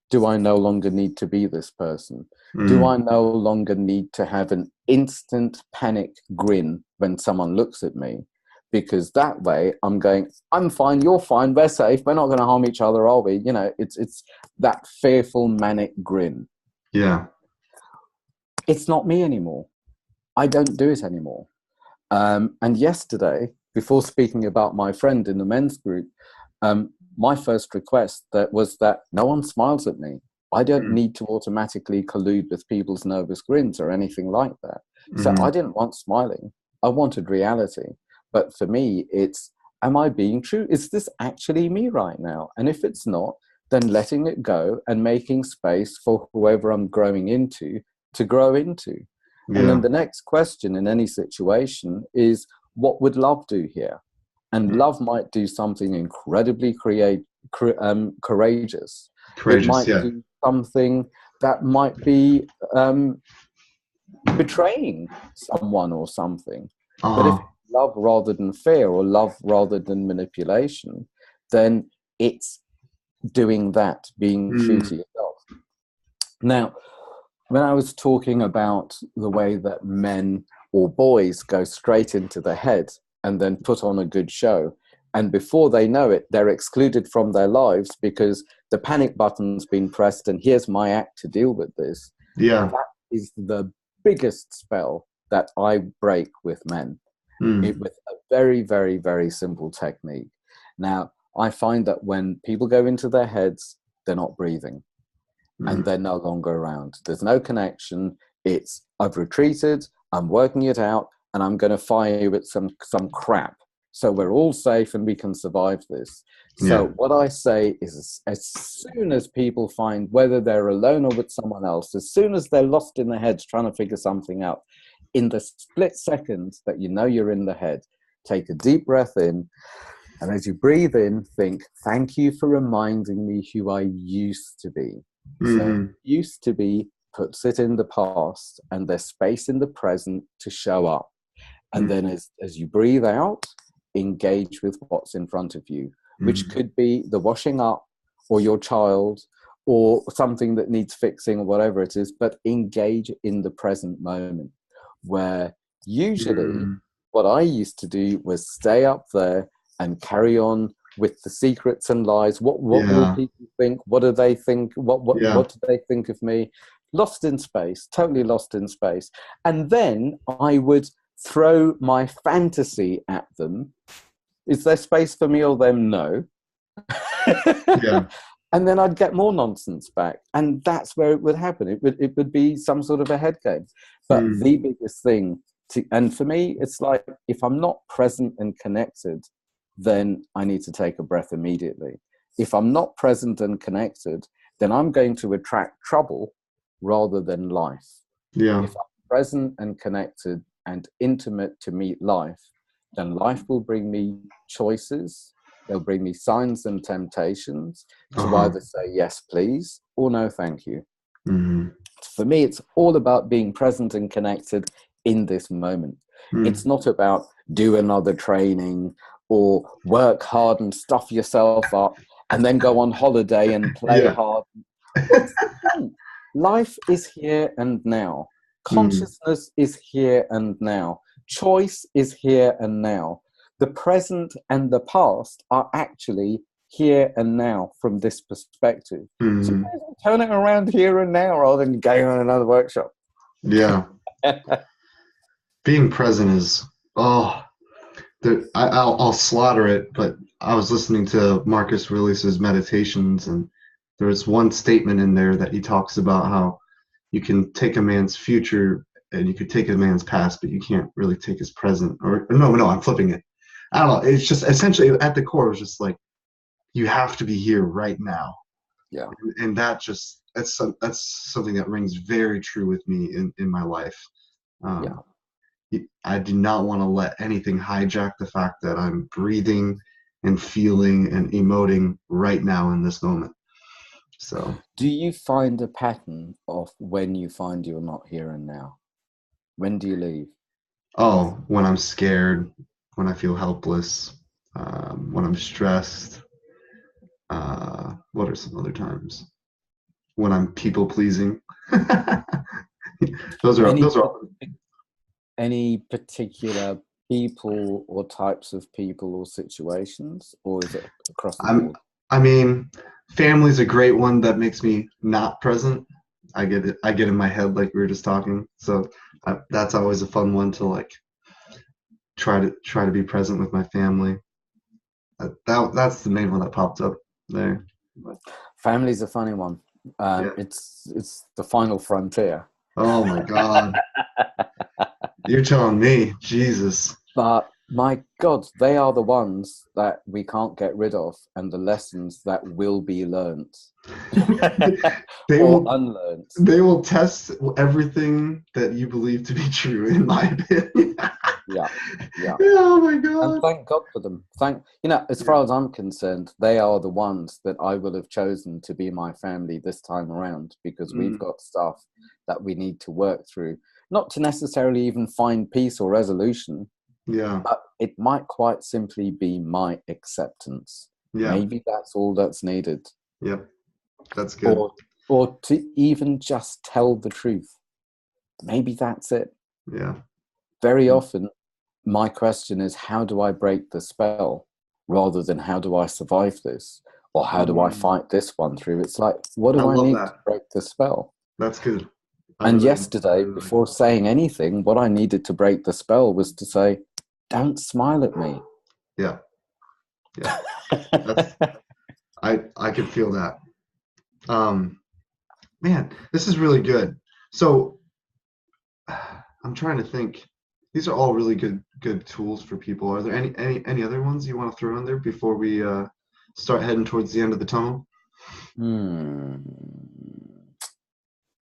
S2: do I no longer need to be this person? Do I no longer need to have an instant panic grin when someone looks at me? Because that way I'm going, I'm fine, you're fine, we're safe, we're not going to harm each other, are we? You know, it's that fearful manic grin.
S1: Yeah.
S2: It's not me anymore. I don't do it anymore. And yesterday, before speaking about my friend in the men's group, my first request was that no one smiles at me. I don't need to automatically collude with people's nervous grins or anything like that. So I didn't want smiling. I wanted reality. But for me, it's, am I being true? Is this actually me right now? And if it's not, then letting it go and making space for whoever I'm growing into to grow into. Yeah. And then the next question in any situation is, what would love do here? And love might do something incredibly courageous. It might do something that might be betraying someone or something. But if it's love rather than fear, or love rather than manipulation, then it's doing that, being true to yourself. Now, when I was talking about the way that men or boys go straight into the head and then put on a good show, and before they know it, they're excluded from their lives because the panic button's been pressed and here's my act to deal with this.
S1: Yeah.
S2: That is the biggest spell that I break with men, with a very, very, very simple technique. Now, I find that when people go into their heads, they're not breathing and they're no longer around. There's no connection. It's, I've retreated, I'm working it out, and I'm going to fire you with some crap. So we're all safe and we can survive this. So what I say is, as soon as people find, whether they're alone or with someone else, as soon as they're lost in their heads trying to figure something out, in the split seconds that you know you're in the head, take a deep breath in. And as you breathe in, think, thank you for reminding me who I used to be. So used to be puts it in the past, and there's space in the present to show up. And then as you breathe out, engage with what's in front of you, which could be the washing up or your child or something that needs fixing or whatever it is, but engage in the present moment, where usually what I used to do was stay up there and carry on with the secrets and lies. What will people think? What do they think? What do they think of me? Lost in space, totally lost in space. And then I would throw my fantasy at them. Is there space for me or them? No. And then I'd get more nonsense back. And that's where it would happen. It would be some sort of a head game. But the biggest thing, and for me, it's like, if I'm not present and connected, then I need to take a breath immediately. If I'm not present and connected, then I'm going to attract trouble rather than life. If I'm present and connected and intimate to meet life, then life will bring me choices. They'll bring me signs and temptations to either say yes, please, or no, thank you. For me, it's all about being present and connected in this moment. It's not about do another training or work hard and stuff yourself up and then go on holiday and play
S1: Yeah.
S2: hard. What's the point? Life is here and now. Consciousness is here and now. Choice is here and now. The present and the past are actually here and now from this perspective. So you may as well turn it around here and now rather than going on another workshop.
S1: Yeah. Being present is, I'll slaughter it, but I was listening to Marcus Aurelius's meditations, and there was one statement in there that he talks about how you can take a man's future and you could take a man's past, but you can't really take his present. Or no, I'm flipping it. I don't know. It's just essentially at the core, it was just like, you have to be here right now.
S2: Yeah.
S1: And that's something that rings very true with me in my life. I do not want to let anything hijack the fact that I'm breathing and feeling and emoting right now in this moment. So,
S2: do you find a pattern of when you find you're not here and now? When do you leave?
S1: Oh, when I'm scared, when I feel helpless, when I'm stressed. What are some other times? When I'm people pleasing. those are
S2: any particular people or types of people or situations, or is it across the board?
S1: I mean, family's a great one that makes me not present. I get in my head like we were just talking. So that's always a fun one to like try to be present with my family. That's the main one that popped up there.
S2: Family's a funny one.
S1: Yeah.
S2: It's the final frontier.
S1: Oh my God. You're telling me, Jesus.
S2: But my God, they are the ones that we can't get rid of, and the lessons that will be learned or unlearned.
S1: They will test everything that you believe to be true, in my opinion.
S2: Yeah.
S1: Oh my God.
S2: And thank God for them. As far as I'm concerned, they are the ones that I will have chosen to be my family this time around, because we've got stuff that we need to work through. Not to necessarily even find peace or resolution.
S1: Yeah.
S2: But it might quite simply be my acceptance.
S1: Yeah.
S2: Maybe that's all that's needed.
S1: Yep. That's good.
S2: Or to even just tell the truth. Maybe that's it.
S1: Yeah.
S2: Very often, my question is, how do I break the spell, rather than how do I survive this, or how do I fight this one through? It's like, what do I need to break the spell?
S1: That's good.
S2: And yesterday, before saying anything, what I needed to break the spell was to say, don't smile at me.
S1: Yeah. I could feel that. Man, this is really good. So I'm trying to think. These are all really good tools for people. Are there any other ones you want to throw in there before we start heading towards the end of the tunnel?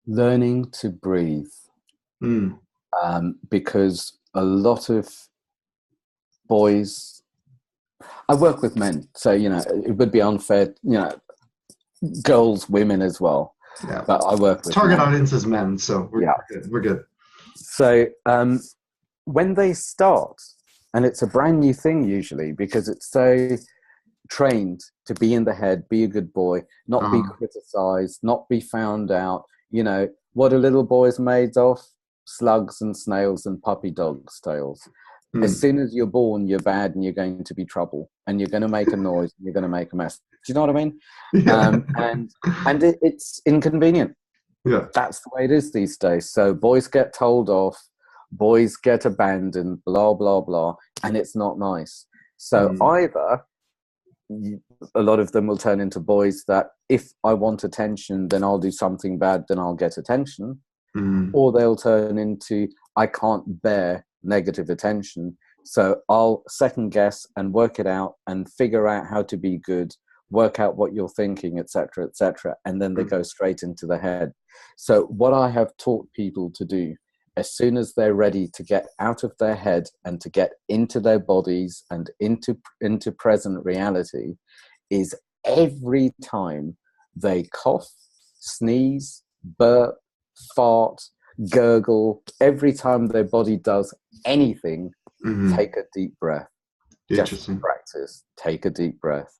S2: Learning to breathe. Because a lot of boys, I work with men, so it would be unfair, girls, women as well.
S1: Yeah.
S2: But I work with
S1: target audience is men, so we're good.
S2: So when they start, and it's a brand new thing usually, because it's so trained to be in the head, be a good boy, not be criticized, not be found out. What are little boys made of? Slugs and snails and puppy dogs' tails. As soon as you're born, you're bad and you're going to be trouble and you're going to make a noise and you're going to make a mess. Do you know what I mean?
S1: Yeah.
S2: And it's inconvenient.
S1: Yeah.
S2: That's the way it is these days. So boys get told off, boys get abandoned, blah, blah, blah, and it's not nice. So either a lot of them will turn into boys that if I want attention, then I'll do something bad, then I'll get attention. Or they'll turn into, I can't bear negative attention, so I'll second guess and work it out and figure out how to be good, work out what you're thinking, etc., etc., and then they go straight into the head. So what I have taught people to do, as soon as they're ready to get out of their head and to get into their bodies and into present reality, is every time they cough, sneeze, burp, fart, gurgle, every time their body does anything, take a deep breath. Just
S1: Interesting.
S2: practice, take a deep breath.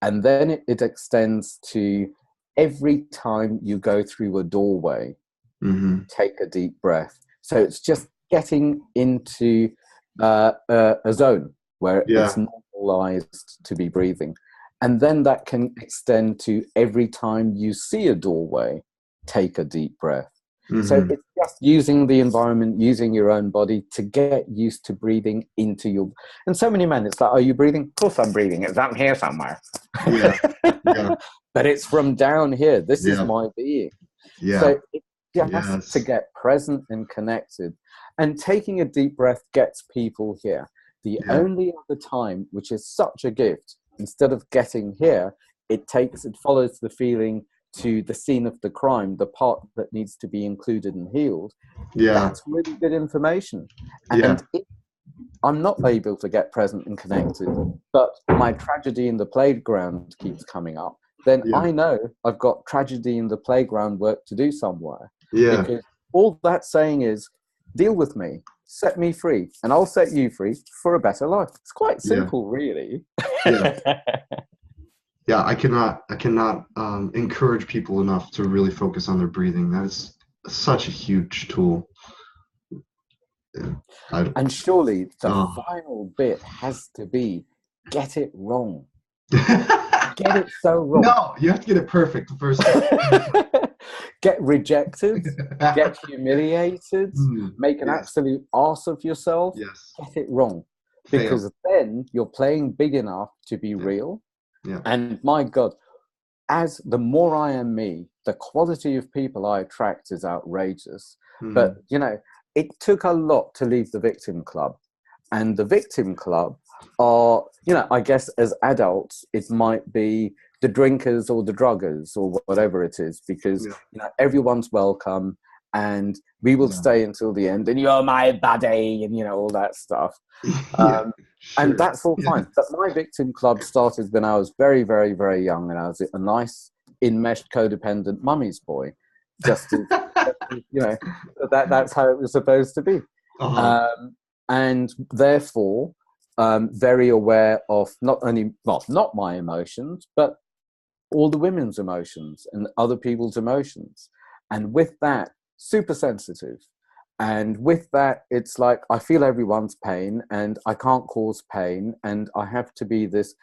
S2: And then it extends to every time you go through a doorway,
S1: Mm-hmm.
S2: take a deep breath. So it's just getting into a zone where it's
S1: Yeah.
S2: normalized to be breathing. And then that can extend to every time you see a doorway, take a deep breath. So
S1: Mm-hmm.
S2: it's just using the environment, using your own body to get used to breathing into your. And so many men, it's like, are you breathing? Of course I'm breathing. It's up here somewhere.
S1: Yeah. Yeah.
S2: But it's from down here. This is
S1: Yeah.
S2: my being.
S1: Yeah.
S2: So it's just to
S1: Yes.
S2: get present and connected. And taking a deep breath gets people here. The
S1: Yeah.
S2: only other time, which is such a gift, instead of getting here, it follows the feeling to the scene of the crime, the part that needs to be included and healed.
S1: Yeah.
S2: That's really good information.
S1: Yeah.
S2: And if I'm not able to get present and connected, but my tragedy in the playground keeps coming up, then
S1: Yeah.
S2: I know I've got tragedy in the playground work to do somewhere.
S1: Yeah.
S2: Because all that's saying is, deal with me, set me free, and I'll set you free for a better life. It's quite
S1: Yeah.
S2: simple, really.
S1: Yeah. Yeah. I cannot encourage people enough to really focus on their breathing. That is such a huge tool. Yeah. I,
S2: And surely the
S1: oh.
S2: final bit has to be get it wrong. Get it so wrong.
S1: No, you have to get it perfect the first time.
S2: Get rejected, get humiliated,
S1: Mm,
S2: make an
S1: yes.
S2: absolute arse of yourself,
S1: Yes.
S2: get it wrong.
S1: Fail.
S2: Because then you're playing big enough to be
S1: Yeah.
S2: real.
S1: Yeah.
S2: And my God, as the more I am me, the quality of people I attract is outrageous. But,
S1: Mm-hmm.
S2: you know, it took a lot to leave the victim club. And the victim club are, you know, I guess as adults, it might be the drinkers or the druggers or whatever it is, because,
S1: Yeah.
S2: you know, everyone's welcome and we will
S1: Yeah.
S2: stay until the end and you're my buddy and, you know, all that stuff.
S1: Yeah.
S2: And
S1: Sure.
S2: that's all
S1: Yeah.
S2: fine. But my victim club started when I was very, very, very young, and I was a nice, enmeshed, codependent mummy's boy. Just as, you know, that's how it was supposed to be.
S1: Uh-huh.
S2: And therefore, very aware of not only, well, not my emotions, but all the women's emotions and other people's emotions. And with that, super sensitive. And with that, it's like I feel everyone's pain and I can't cause pain. And I have to be this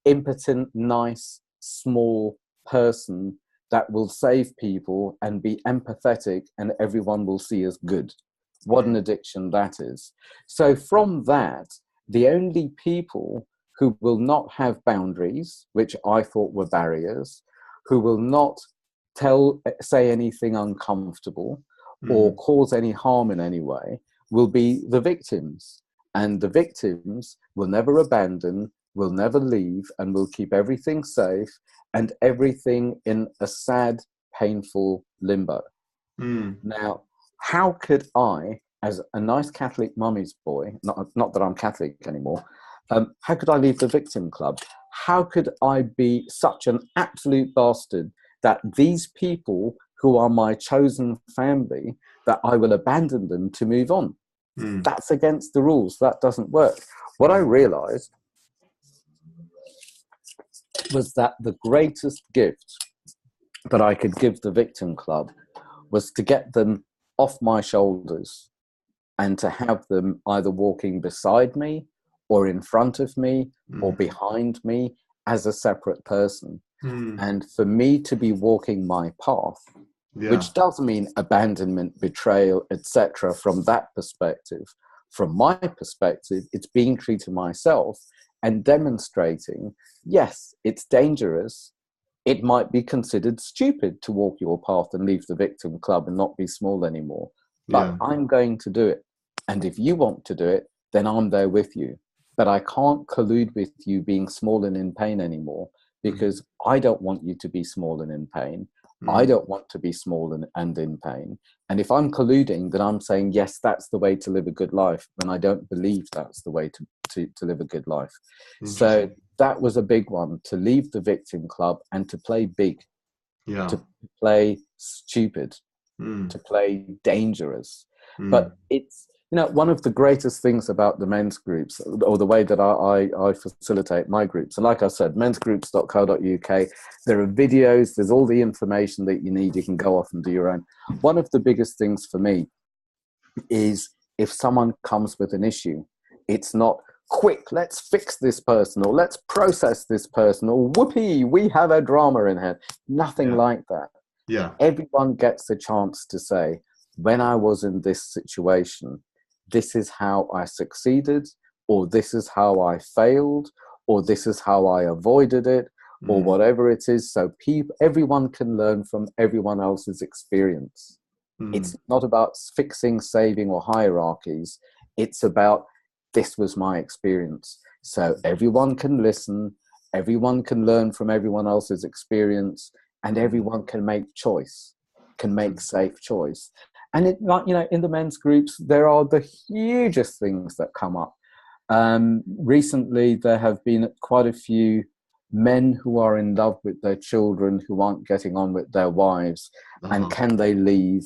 S2: impotent, nice, small person that will save people and be empathetic and everyone will see as good. What an addiction that is. So from that, the only people who will not have boundaries, which I thought were barriers, who will not say anything uncomfortable or
S1: Mm.
S2: cause any harm in any way, will be the victims. And the victims will never abandon, will never leave, and will keep everything safe and everything in a sad, painful limbo.
S1: Mm.
S2: Now, how could I, as a nice Catholic mummy's boy, not that I'm Catholic anymore, how could I leave the victim club? How could I be such an absolute bastard that these people who are my chosen family, that I will abandon them to move on?
S1: Mm.
S2: That's against the rules. That doesn't work. What I realized was that the greatest gift that I could give the victim club was to get them off my shoulders and to have them either walking beside me or in front of me or
S1: Mm.
S2: behind me as a separate person.
S1: Mm.
S2: And for me to be walking my path,
S1: Yeah.
S2: which does mean abandonment, betrayal, etc. From that perspective. From my perspective, it's being true to myself and demonstrating, yes, it's dangerous. It might be considered stupid to walk your path and leave the victim club and not be small anymore. But
S1: Yeah.
S2: I'm going to do it. And if you want to do it, then I'm there with you. But I can't collude with you being small and in pain anymore, because I don't want you to be small and in pain. I
S1: Mm.
S2: don't want to be small and in pain. And if I'm colluding, then I'm saying, yes, that's the way to live a good life, when I don't believe that's the way to live a good life. So
S1: Interesting.
S2: that was a big one, to leave the victim club and to play big,
S1: Yeah.
S2: to play stupid,
S1: Mm.
S2: to play dangerous. But
S1: Mm.
S2: one of the greatest things about the men's groups, or the way that I facilitate my groups, and like I said, mensgroups.co.uk, there are videos, there's all the information that you need. You can go off and do your own. One of the biggest things for me is if someone comes with an issue, it's not quick, let's fix this person, or let's process this person, or whoopee, we have a drama in here. Nothing like that.
S1: Yeah.
S2: Everyone gets the chance to say, when I was in this situation, this is how I succeeded, or this is how I failed, or this is how I avoided it, or whatever it is. So everyone can learn from everyone else's experience. It's not about fixing, saving, or hierarchies. It's about, this was my experience. So everyone can listen, everyone can learn from everyone else's experience, and everyone can make choice, can make safe choice. And in the men's groups, there are the hugest things that come up. Recently, there have been quite a few men who are in love with their children, who aren't getting on with their wives. And can they leave?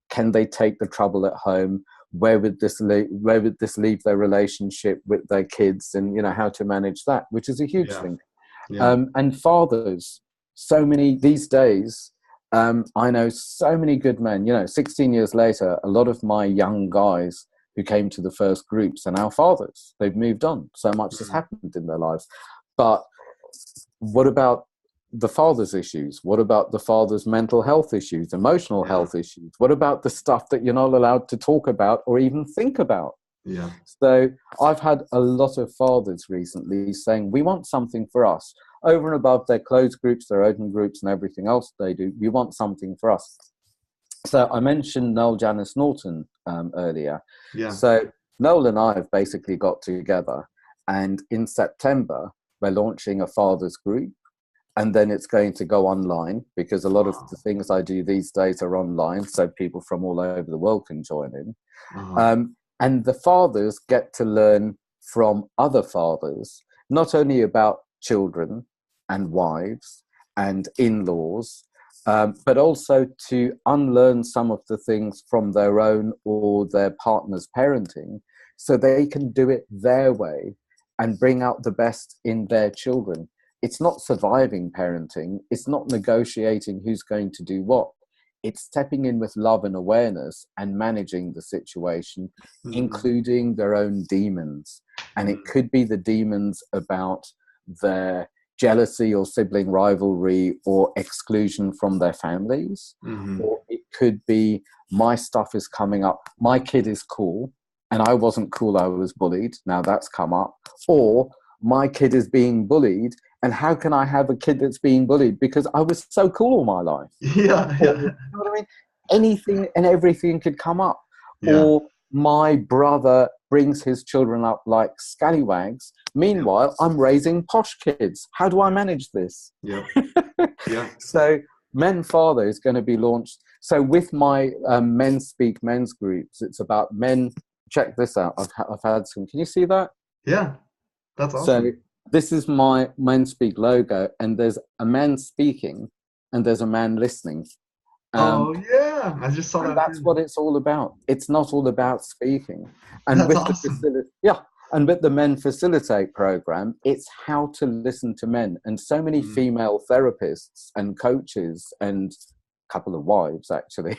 S2: Can they take the trouble at home? Where would this leave their relationship with their kids? And, how to manage that, which is a huge thing. Yeah. And fathers, so many these days, I know so many good men, 16 years later, a lot of my young guys who came to the first groups are now fathers. They've moved on. So much has happened in their lives. But what about the father's issues? What about the father's mental health issues, emotional health issues? What about the stuff that you're not allowed to talk about or even think about?
S1: Yeah.
S2: So I've had a lot of fathers recently saying, we want something for us. Over and above their closed groups, their open groups, and everything else they do, we want something for us. So I mentioned Noel Janice Norton earlier. Yeah. So Noel and I have basically got together, and in September, we're launching a fathers group. And then it's going to go online, because a lot of the things I do these days are online, so people from all over the world can join in. And the fathers get to learn from other fathers, not only about children and wives and in-laws, but also to unlearn some of the things from their own or their partner's parenting, so they can do it their way and bring out the best in their children. It's not surviving parenting. It's not negotiating who's going to do what. It's stepping in with love and awareness and managing the situation, including their own demons. And it could be the demons about their jealousy or sibling rivalry or exclusion from their families. Or it could be, my stuff is coming up. My kid is cool, and I wasn't cool, I was bullied. Now that's come up. Or my kid is being bullied, and how can I have a kid that's being bullied because I was so cool all my life?
S1: Yeah.
S2: You know what I mean? Anything and everything could come up. Yeah. Or my brother brings his children up like scallywags. Meanwhile, I'm raising posh kids. How do I manage this? Yeah. So Men Father is going to be launched. So with my Men Speak Men's groups, it's about men. Check this out. I've had some. Can you see that?
S1: Yeah. That's awesome.
S2: So this is my Men Speak logo, and there's a man speaking and there's a man listening.
S1: Oh yeah, I just saw that.
S2: That's what it's all about. It's not all about speaking. And
S1: that's
S2: with
S1: awesome.
S2: And with the Men Facilitate program, it's how to listen to men. And so many female therapists and coaches and a couple of wives actually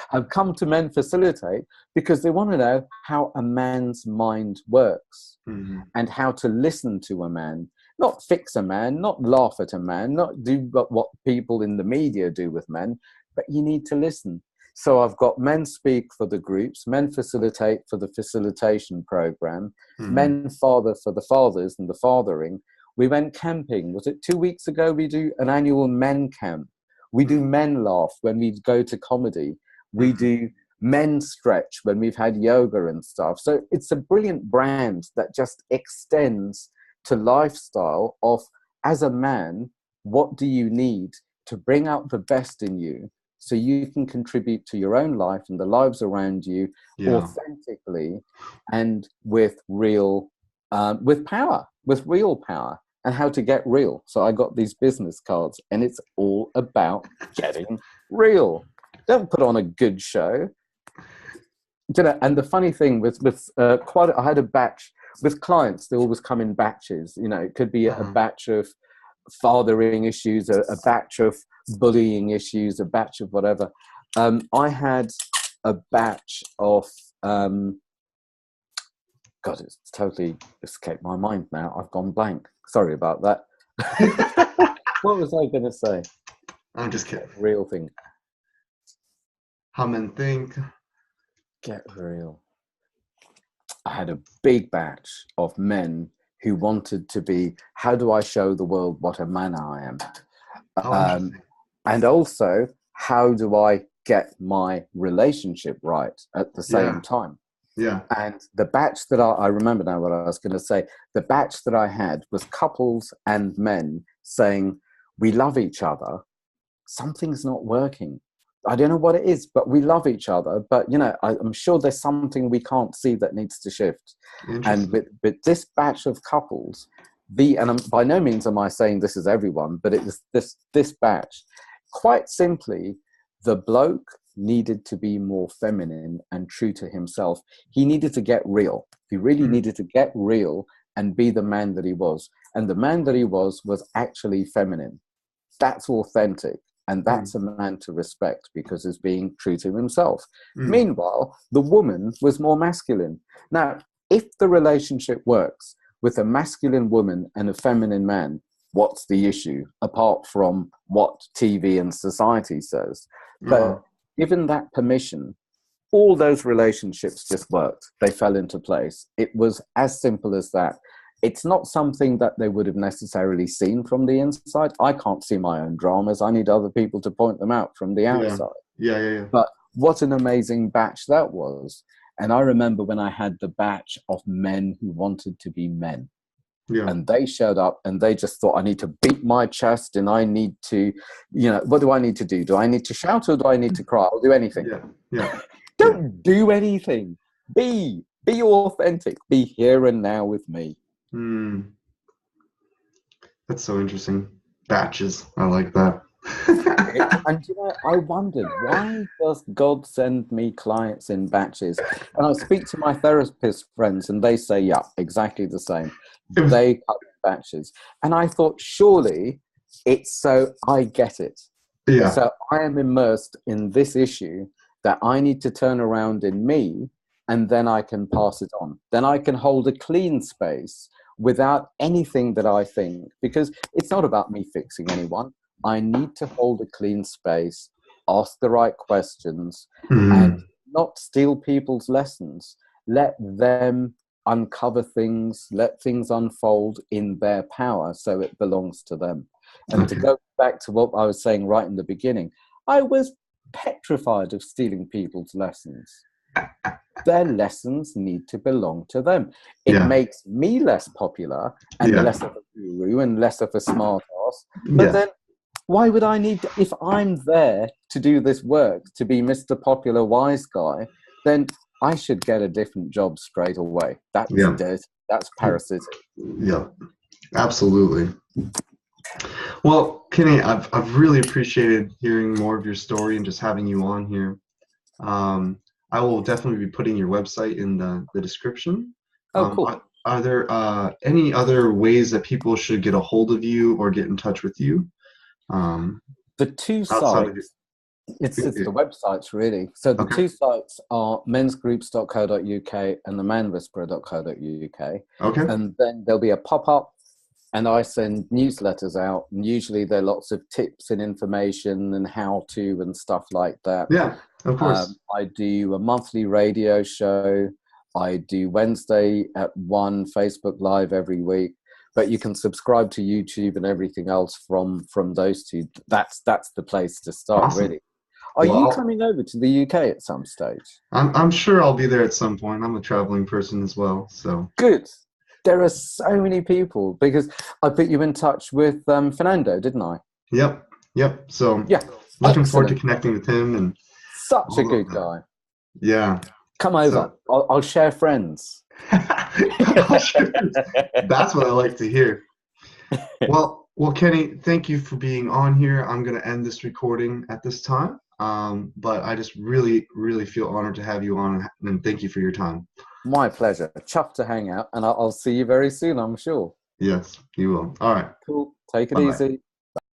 S2: have come to Men Facilitate because they want to know how a man's mind works and how to listen to a man. Not fix a man, not laugh at a man, not do what people in the media do with men, but you need to listen. So I've got Men Speak for the groups, Men Facilitate for the facilitation program, Men Father for the fathers and the fathering. We went camping. Was it 2 weeks ago? We do an annual men camp. We do Men Laugh when we go to comedy. We do Men Stretch when we've had yoga and stuff. So it's a brilliant brand that just extends to lifestyle of, as a man, what do you need to bring out the best in you so you can contribute to your own life and the lives around you authentically and with real, with power, with real power, and how to get real. So I got these business cards, and it's all about getting real. Don't put on a good show. you know, and the funny thing with I had a batch with clients. They always come in batches. You know, it could be a batch of fathering issues, a batch of bullying issues, a batch of whatever. I had a batch of God, it's totally escaped my mind now. I've gone blank. Sorry about that. What was I going to say?
S1: I'm just kidding.
S2: Real thing.
S1: How men think.
S2: Get real. I had a big batch of men who wanted to be, how do I show the world what a man I am? And also, how do I get my relationship right at the same time?
S1: Yeah.
S2: And the batch that I remember now what I was going to say, the batch that I had was couples and men saying, we love each other. Something's not working. I don't know what it is, but we love each other. But, you know, I'm sure there's something we can't see that needs to shift. And with this batch of couples, and by no means am I saying this is everyone, but it was this batch. Quite simply, the bloke needed to be more feminine and true to himself. He needed to get real. He really needed to get real and be the man that he was. And the man that he was actually feminine. That's authentic. And that's a man to respect because he's being true to himself. Meanwhile, the woman was more masculine. Now, if the relationship works with a masculine woman and a feminine man, what's the issue apart from what TV and society says? But given that permission, all those relationships just worked. They fell into place. It was as simple as that. It's not something that they would have necessarily seen from the inside. I can't see my own dramas. I need other people to point them out from the outside.
S1: Yeah.
S2: But what an amazing batch that was. And I remember when I had the batch of men who wanted to be men. Yeah. And they showed up and they just thought, I need to beat my chest and I need to, you know, what do I need to do? Do I need to shout or do I need to cry? I'll do anything.
S1: Yeah.
S2: Don't do anything. Be authentic. Be here and now with me.
S1: That's so interesting. Batches. I like that.
S2: And you know, I wondered, why does God send me clients in batches? And I speak to my therapist friends and they say, yeah, exactly the same. They cut batches. And I thought, surely it's so I get it. Yeah. So I am immersed in this issue that I need to turn around in me and then I can pass it on. Then I can hold a clean space without anything that I think, because it's not about me fixing anyone. I need to hold a clean space, ask the right questions, and not steal people's lessons. Let them uncover things, let things unfold in their power so it belongs to them. And to go back to what I was saying right in the beginning, I was petrified of stealing people's lessons. Their lessons need to belong to them. It makes me less popular and less of a guru and less of a smart ass. But then why would I need to, if I'm there to do this work, to be Mr. Popular Wise Guy, then I should get a different job straight away. That's dirty. That's parasitic.
S1: Yeah, absolutely. Well, Kenny, I've really appreciated hearing more of your story and just having you on here. I will definitely be putting your website in the description.
S2: Oh, cool.
S1: Are there any other ways that people should get a hold of you or get in touch with you?
S2: The two sites, it's the websites really. So the two sites are mensgroups.co.uk and themanwhisperer.co.uk. Okay. And then there'll be a pop-up and I send newsletters out. And usually there are lots of tips and information and how-to and stuff like that.
S1: Yeah, of course.
S2: I do a monthly radio show. I do Wednesday at 1 Facebook Live every week. But you can subscribe to YouTube and everything else from those two. That's the place to start, really. Are you coming over to the UK at some stage?
S1: I'm sure I'll be there at some point. I'm a traveling person as well, so.
S2: Good. There are so many people because I put you in touch with Fernando, didn't I?
S1: Yep. So looking forward to connecting with him and.
S2: Such a good guy.
S1: Yeah.
S2: Come over. So. I'll share friends.
S1: That's what I like to hear. Well, Kenny, thank you for being on here. I'm going to end this recording at this time. But I just really, really feel honored to have you on, and thank you for your time.
S2: My pleasure. Chuffed to hang out, and I'll see you very soon, I'm sure.
S1: Yes, you will. All right.
S2: Cool. Take it
S1: Bye bye.
S2: easy.